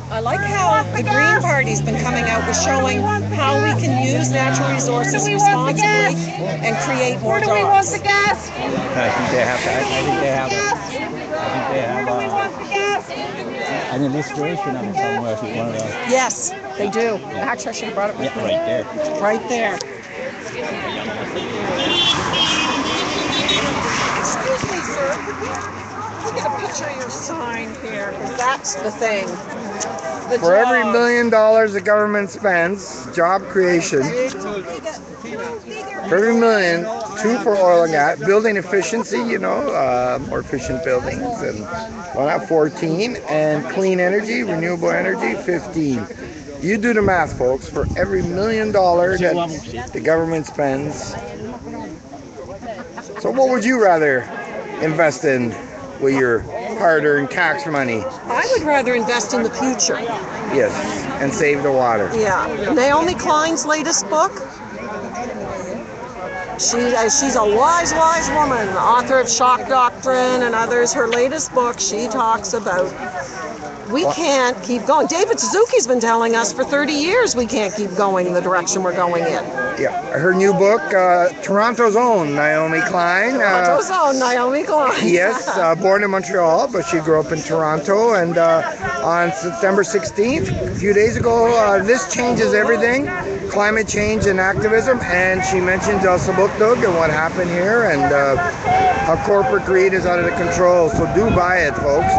Speaker 5: I like how the Green Party's been coming out with showing how we can use natural resources responsibly and create more jobs.
Speaker 6: I think they have an illustration of it somewhere if you want to.
Speaker 5: Yes, they do. Actually, I should have brought it with me.
Speaker 6: Right there.
Speaker 5: It's right there. Excuse me, sir. Could we get a picture of your sign here? Because that's the thing.
Speaker 4: For every $1 million the government spends, job creation. For every $1 million, 2 for oil and gas, building efficiency, more efficient buildings, and 14, and clean energy, renewable energy, 15. You do the math, folks. For every $1 million that the government spends. So what would you rather invest in with your hard-earned tax money?
Speaker 5: I would rather invest in the future.
Speaker 4: Yes, and save the water.
Speaker 5: Yeah. Naomi Klein's latest book. She's a wise woman, author of Shock Doctrine and others. Her latest book, she talks about we can't keep going. David Suzuki's been telling us for 30 years we can't keep going in the direction we're going in.
Speaker 4: Yeah, her new book, Toronto's own Naomi Klein.
Speaker 5: Toronto's own Naomi Klein.
Speaker 4: Yes, born in Montreal, but she grew up in Toronto. And on September 16th, a few days ago, this changes everything, climate change and activism. And she mentioned Sabukdug and what happened here and how corporate greed is out of control. So do buy it, folks.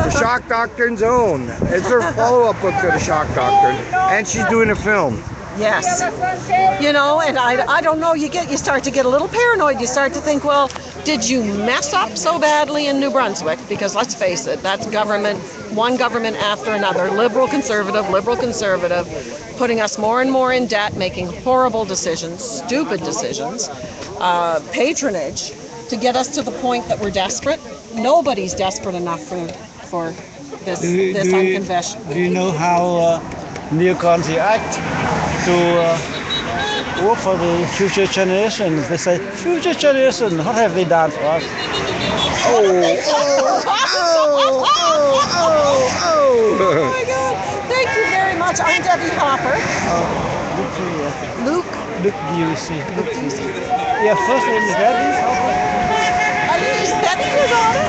Speaker 4: The Shock Doctrine's own. It's her follow-up book to the Shock Doctrine. And she's doing a film.
Speaker 5: Yes. And I don't know, you start to get a little paranoid. You start to think, well, did you mess up so badly in New Brunswick? Because let's face it, that's government, one government after another, liberal, conservative, putting us more and more in debt, making horrible decisions, stupid decisions, patronage, to get us to the point that we're desperate. Nobody's desperate enough for this unconventional.
Speaker 6: Do you know how neocons act to work for the future generations? They say, future generations, what have they done for us?
Speaker 5: Oh my God! Thank you very much. I'm Debbie Hopper. Luke
Speaker 6: Busey. Yeah, first name is Debbie.
Speaker 5: Is Debbie your daughter?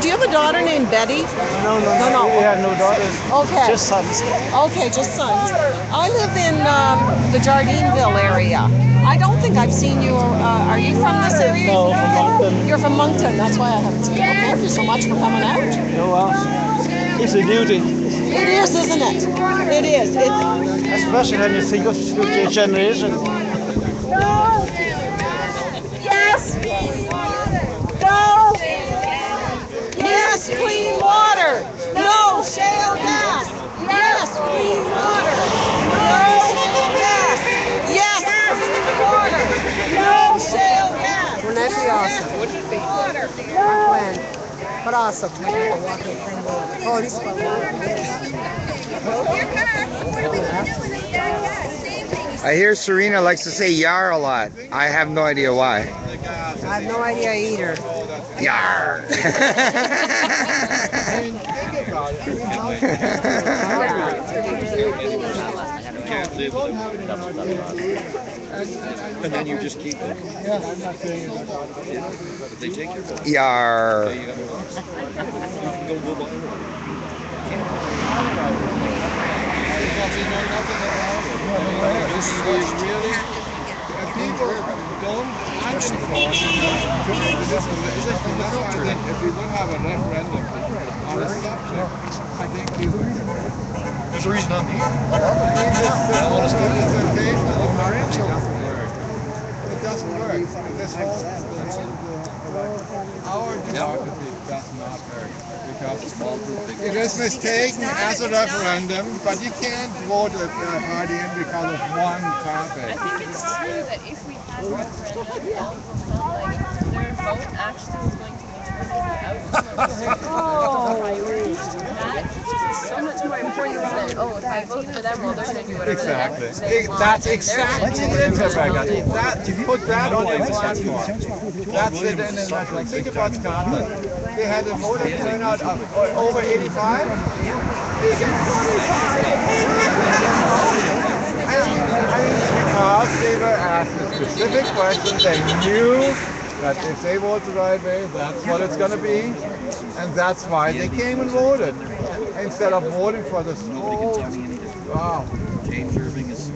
Speaker 5: Do you have a daughter named Betty?
Speaker 9: No. We have no daughters.
Speaker 5: Okay.
Speaker 9: Just sons.
Speaker 5: Okay, just sons. I live in the Jardineville area. I don't think I've seen you. Are you from this area?
Speaker 9: No, from Moncton.
Speaker 5: You're from Moncton. That's why I haven't seen you. Thank you so much for coming out.
Speaker 9: No, well, it's a duty.
Speaker 5: It is, isn't it? It is.
Speaker 9: Especially when you think of future generations.
Speaker 8: No. Yes. No.
Speaker 5: Yes, clean water. No shale gas. Yes, clean water. No shale gas. Yes, clean water. No shale gas.
Speaker 6: Wouldn't that be awesome? When? But awesome. Oh, this one.
Speaker 4: I hear Serena likes to say "yar" a lot. I have no idea why.
Speaker 6: I have no idea either.
Speaker 4: Yar.
Speaker 10: And then you just keep it. But they take your vote.
Speaker 4: Yar.
Speaker 10: You can go move on.
Speaker 2: This is really, people don't understand. If we would have a referendum on the subject, I think people.
Speaker 10: There's a reason I'm here.
Speaker 2: It doesn't work. This whole our democracy does not work because it is mistaken as a referendum, but you can't vote a party in because of one topic.
Speaker 11: I think it's true that if we had a referendum and people felt like their vote actually was going to determine the outcome of a certain priority, that is so much more important than, oh, if I vote for them, well, they're going to do whatever
Speaker 2: Exactly.
Speaker 11: they want.
Speaker 2: That's exactly it. Put that on the platform. That's it in a nutshell. Think about Scotland. They had a voting turnout of over 85. They get 45. Because they were asked a specific question, they knew that if they vote the right way, that's what it's going to be, and that's why they came and voted instead of voting for this whole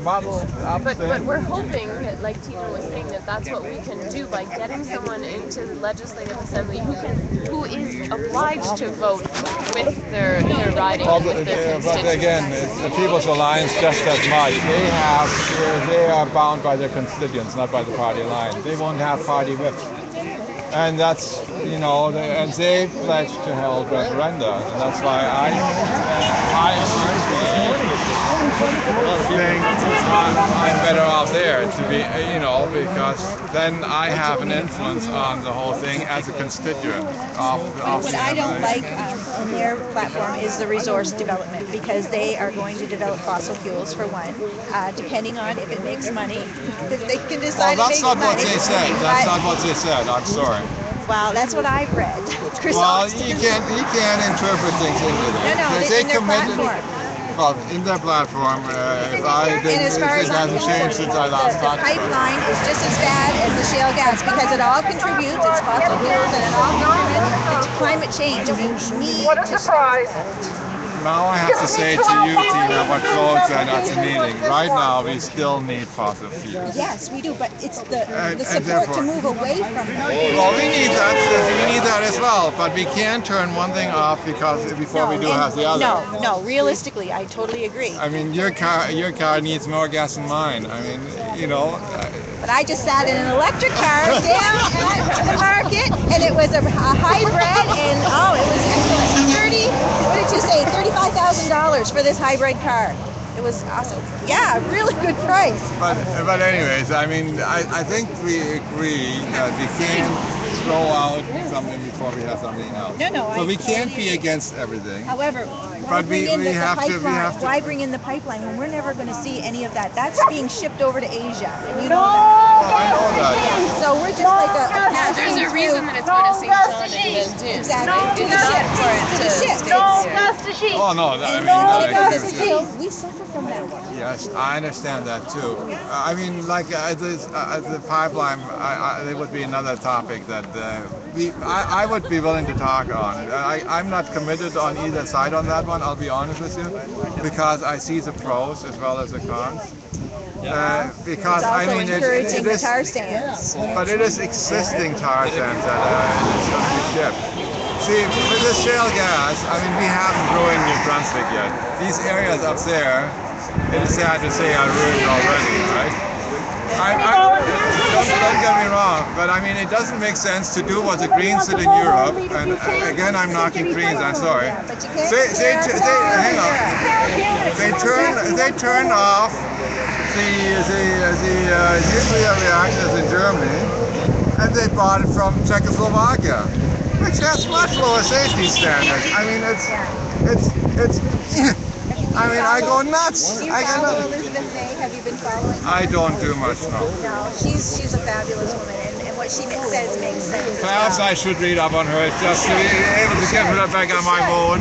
Speaker 2: muddled up
Speaker 11: But
Speaker 2: thing.
Speaker 11: we're hoping that, like Tina was saying, that that's what we can do by getting someone into the Legislative Assembly who is obliged to vote with their riding.
Speaker 2: But again, it's the People's Alliance just as much. They are bound by their constituents, not by the party line. They won't have party whips. And that's, and they pledged to hold referenda. And that's why I think I'm better off there to be, because then I have an influence on the whole thing as a constituent of
Speaker 12: What I don't like on their platform is the resource development, because they are going to develop fossil fuels for one, depending on if it makes money. If they can decide
Speaker 2: well, that's
Speaker 12: it
Speaker 2: not
Speaker 12: makes
Speaker 2: what
Speaker 12: money.
Speaker 2: they said. That's not what they said. I'm sorry.
Speaker 12: Well, that's what I've read.
Speaker 2: Well, you can't interpret things into that.
Speaker 12: No,
Speaker 2: they
Speaker 12: in their
Speaker 2: committed.
Speaker 12: platform.
Speaker 2: Well, in their platform, it hasn't changed since I last talked
Speaker 12: The
Speaker 2: about it.
Speaker 12: pipeline is just as bad as the shale gas, because it all contributes, it's fossil fuels, and it all contributes to climate change. And we need
Speaker 8: What a surprise!
Speaker 2: Now I have to say to you, Tina, what Claude said at the meeting. Right now, we still need fossil fuels.
Speaker 12: Yes, we do, but it's the support
Speaker 2: therefore,
Speaker 12: to move away from them.
Speaker 2: Well, we need that as well, but we can't turn one thing off before we have the other.
Speaker 12: No, realistically, I totally agree.
Speaker 2: I mean, your car needs more gas than mine. I mean,
Speaker 12: But I just sat in an electric car down to the market, and it was a hybrid, and it was what did you say, $35,000 for this hybrid car. It was awesome. Yeah, really good price.
Speaker 2: But anyways, I mean, I think we agree that we can't throw out something before we have something else.
Speaker 12: No,
Speaker 2: so we can't be against everything.
Speaker 12: However, why bring in the pipeline when we're never going to see any of that? That's being shipped over to Asia, and you know that.
Speaker 2: I know that.
Speaker 12: So we're just like a
Speaker 11: There's a reason assume that it's going to St. John and then Dunes,
Speaker 12: Exactly.
Speaker 11: right?
Speaker 12: To the
Speaker 11: It's not
Speaker 12: ship.
Speaker 11: for it
Speaker 12: To the ship.
Speaker 11: stay
Speaker 1: No
Speaker 11: here.
Speaker 1: plastic.
Speaker 2: Oh no, I mean,
Speaker 12: We suffer from that.
Speaker 2: yes, I understand that too. I mean, like as the pipeline, there would be another topic that I would be willing to talk on. I'm not committed on either side on that one. I'll be honest with you, because I see the pros as well as the cons. Because
Speaker 12: It's
Speaker 2: I
Speaker 12: also
Speaker 2: mean,
Speaker 12: encouraging
Speaker 2: it
Speaker 12: the
Speaker 2: is,
Speaker 12: tar sands.
Speaker 2: but it is existing tar sands that should be shipped. See, with the shale gas, I mean, we haven't ruined New Brunswick yet. These areas up there, it is sad to say, are ruined already, right? Don't get me wrong, but I mean, it doesn't make sense to do what the Greens did in Europe, and again, I'm knocking Greens, I'm sorry. Hang on. They turned off the nuclear reactors in Germany, and they bought it from Czechoslovakia, which has much lower safety standards. I mean, I mean, I go nuts.
Speaker 12: Do you follow Elizabeth May? Have you been following her?
Speaker 2: I don't do much, no.
Speaker 12: No, she's a fabulous woman, and what she says makes sense.
Speaker 2: Perhaps I should read up on her just to be able to get back on my boat.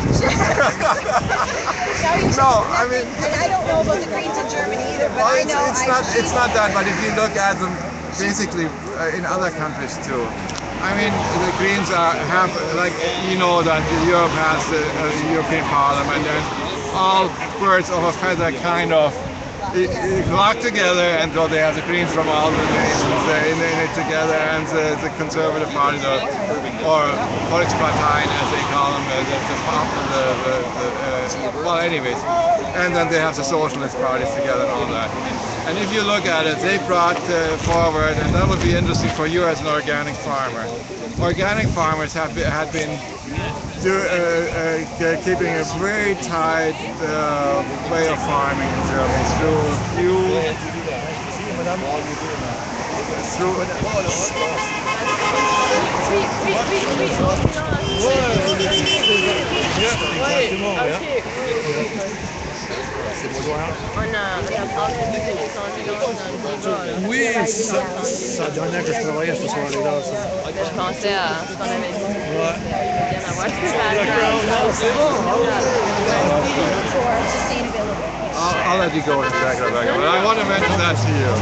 Speaker 2: No, I mean,
Speaker 12: and I don't know about the Greens in Germany either, but I know
Speaker 2: it's not that. But if you look at them, basically in other countries too. I mean, the Greens have, like, you know, that Europe has the European Parliament, and all birds of a feather kind of flock together, and so they have the Greens from all the nations in it together, and the Conservative Party, or Volksparteien as they call them, well, anyways, and then they have the Socialist parties together and all that. And if you look at it, they brought forward, and that would be interesting for you as an organic farmer. Organic farmers had been keeping a very tight way of farming in Germany
Speaker 9: Oui, ça donnait que je travaillais ce soir-là.
Speaker 11: Je pensais à ce qu'on avait dit.
Speaker 9: Ouais.
Speaker 11: C'est bon.
Speaker 2: I'll let you go in a second, but I want to mention that to you.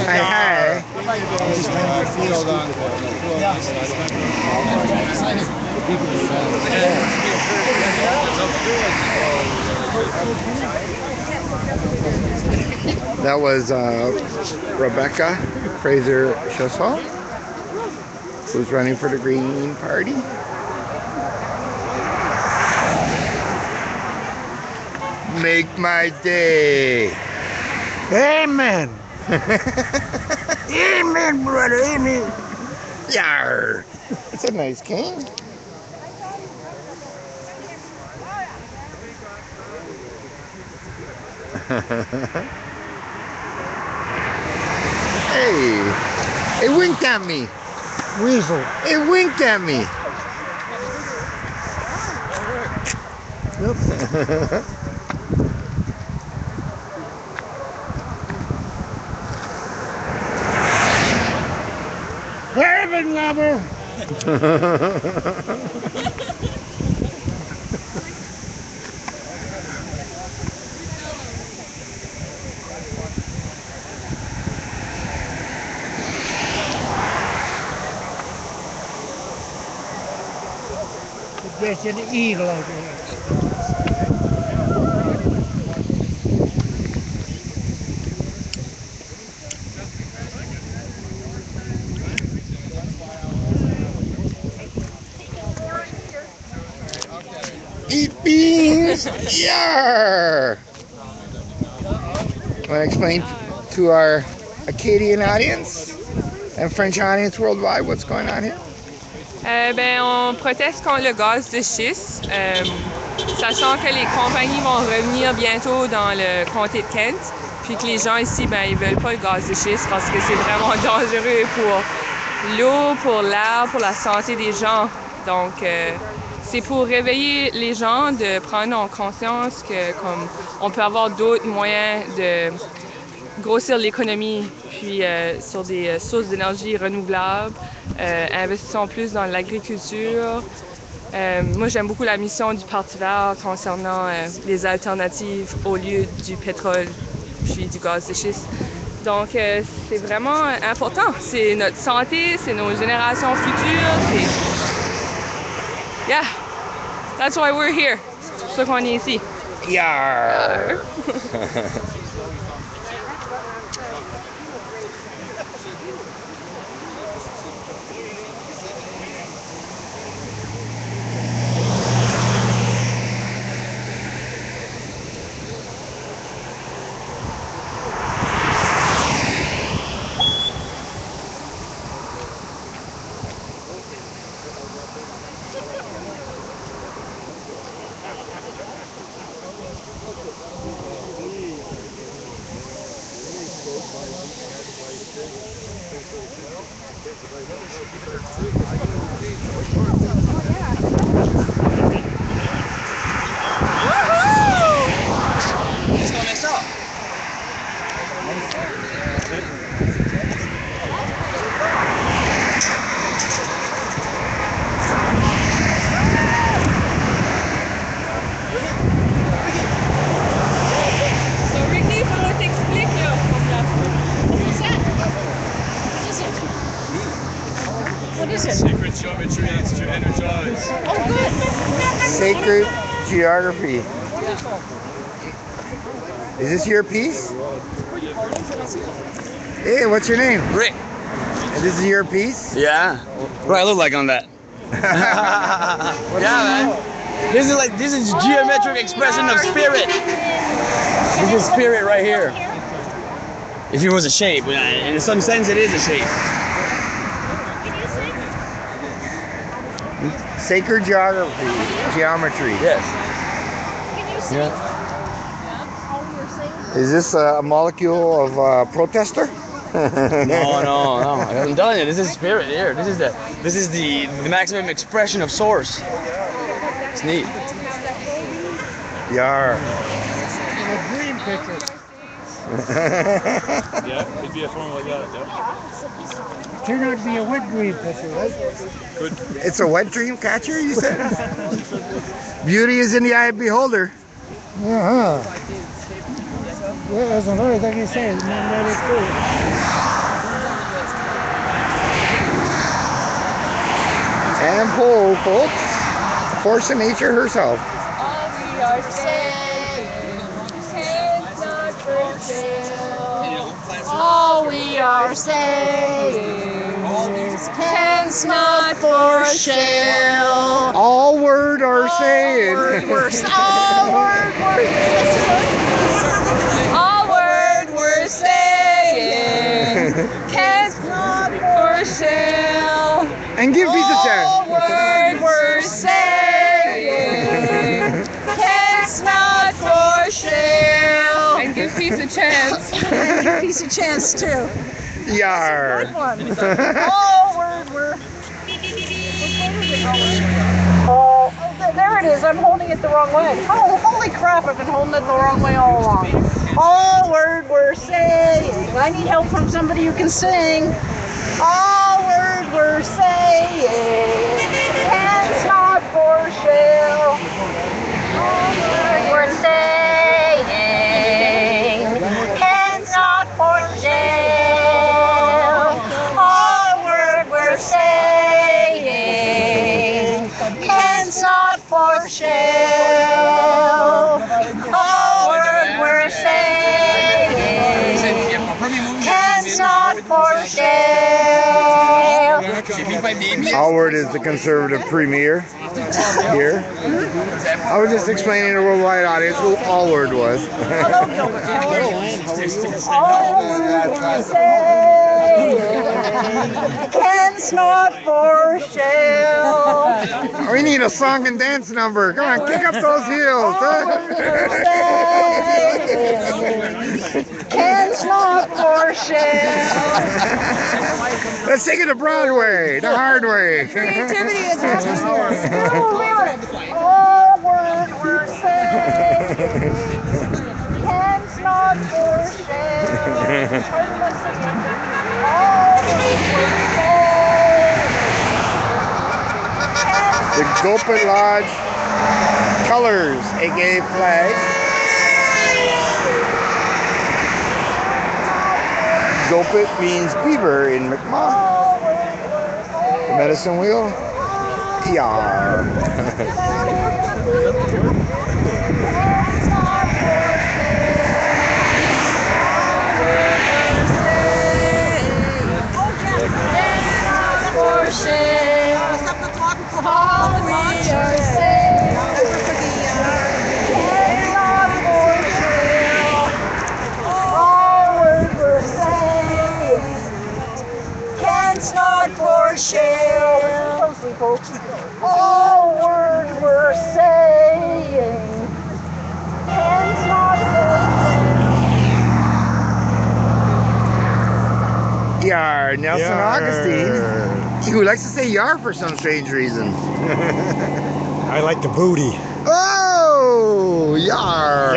Speaker 4: Hey.
Speaker 2: Field on
Speaker 4: That was Rebecca Fraser Chassol, who's running for the Green Party. Make my day.
Speaker 7: Amen. Amen, brother. Amen.
Speaker 4: Yar. It's a nice cane. Hey, it winked at me.
Speaker 7: Weasel.
Speaker 4: It winked at me.
Speaker 7: Yep. Heaven lover. There's an eagle out there.
Speaker 4: Eat beans! Yarr! Want to explain to our Acadian audience and French audience worldwide what's going on here?
Speaker 13: Ben, on proteste contre le gaz de schiste, sachant que les compagnies vont revenir bientôt dans le comté de Kent, puis que les gens ici, ben, ils veulent pas le gaz de schiste parce que c'est vraiment dangereux pour l'eau, pour l'air, pour la santé des gens. Donc, c'est pour réveiller les gens de prendre en conscience que, comme, on peut avoir d'autres moyens grossir l'économie, puis sur des sources d'énergie renouvelables, investissons plus dans l'agriculture. Moi, j'aime beaucoup la mission du Parti vert concernant les alternatives au lieu du pétrole puis du gaz de schiste. Donc, c'est vraiment important. C'est notre santé, c'est nos générations futures. Yeah, that's why we're here. C'est pour ça qu'on est ici.
Speaker 4: Yarr.
Speaker 6: What is it?
Speaker 2: Sacred geometry to energize.
Speaker 6: Oh, good.
Speaker 4: Sacred geography. Is this your piece? Hey, what's your name?
Speaker 14: Rick.
Speaker 4: And this is your piece?
Speaker 14: Yeah. What do I look like on that? Yeah, man. This is geometric expression of spirit. This is spirit right here. If it was a shape, in some sense, it is a shape.
Speaker 4: Sacred geography, geometry.
Speaker 14: Yes. Yeah.
Speaker 4: Is this a molecule of protester?
Speaker 14: No. I'm telling you, this is spirit here. This is the maximum expression of source. It's neat.
Speaker 4: Yar.
Speaker 9: A dream picture.
Speaker 2: Yeah, it'd be a form like that, yeah.
Speaker 9: Turned out to be a wet dream picture, right?
Speaker 2: Good.
Speaker 4: It's a wet dream catcher, you said? Beauty is in the eye of the beholder.
Speaker 9: Yeah, that's another thing he says, man, that is true.
Speaker 4: And pull, folks. Force of nature herself.
Speaker 12: All we are saying is not for sale. All we are saying is pens not for Shale.
Speaker 4: All word are saying.
Speaker 12: All word we're saying. Pens not for Shale.
Speaker 4: And give peace a chance.
Speaker 12: All word we're saying. Pens not for Shale.
Speaker 13: And give peace a chance.
Speaker 5: And give peace a chance too.
Speaker 4: Yar.
Speaker 5: Good one.
Speaker 12: All word we're.
Speaker 1: Oh, there it is. I'm holding it the wrong way. Oh, holy crap. I've been holding it the wrong way all along. All word we're saying. I need help from somebody who can sing. All word we're saying. Hands not for Shale. All word we're saying. Hands not for Shale. All word we're saying. Hands not for Shale. All word we're saying. Hands not for Shale.
Speaker 4: Howard is the conservative premier here. I was just explaining to a worldwide audience who Allward was.
Speaker 1: All we're saying. Hands not for Shale.
Speaker 4: We need a song and dance number. Come on, kick up those heels.
Speaker 1: Hands not for Shale.
Speaker 4: Let's take it to Broadway, the hard way.
Speaker 1: Creativity is happening here. All word we're saying. Hands not for Shale.
Speaker 4: The Gopit Lodge colors, aka flag. Gopit means beaver in Mi'kmaq. The medicine wheel, PR.
Speaker 8: Not for Shale. All words we're saying. Hands not for
Speaker 4: Yar, Nelson Augustine. Who likes to say yar for some strange reason.
Speaker 15: I like the booty.
Speaker 4: Oh, yar.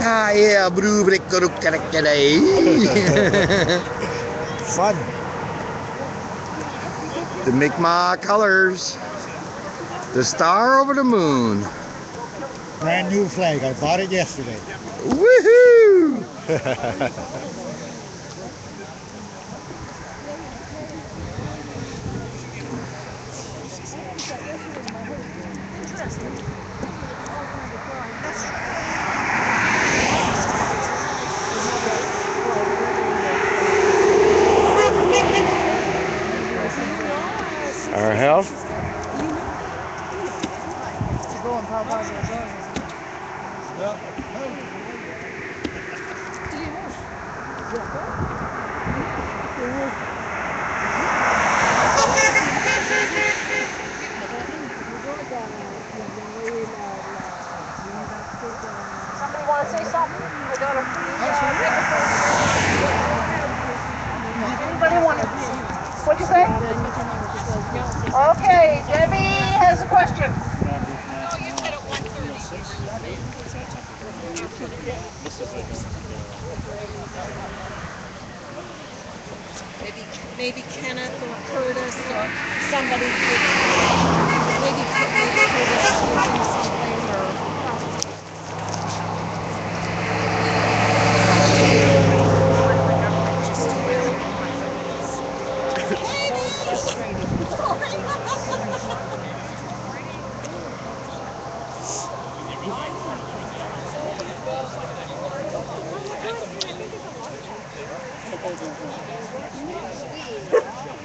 Speaker 4: Ah, yeah, brew break
Speaker 15: Fun.
Speaker 4: The Mi'kmaq colors. The star over the moon.
Speaker 15: Brand new flag. I bought it yesterday.
Speaker 4: Woohoo! Our health.
Speaker 8: Somebody want to say something? I got a free Anybody want to? What'd you say? Okay, Debbie has a question. Oh, you said at 1:30.
Speaker 5: Maybe Kenneth or Curtis or somebody could, maybe Curtis told him something or.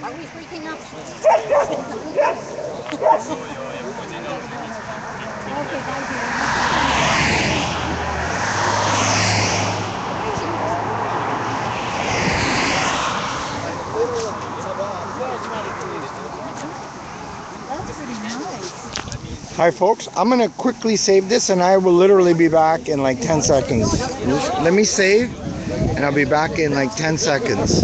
Speaker 8: Are we freaking out? Okay, thank you. That's pretty nice.
Speaker 4: Hi folks, I'm gonna quickly save this and I will literally be back in like 10 seconds. Let me save and I'll be back in like 10 seconds.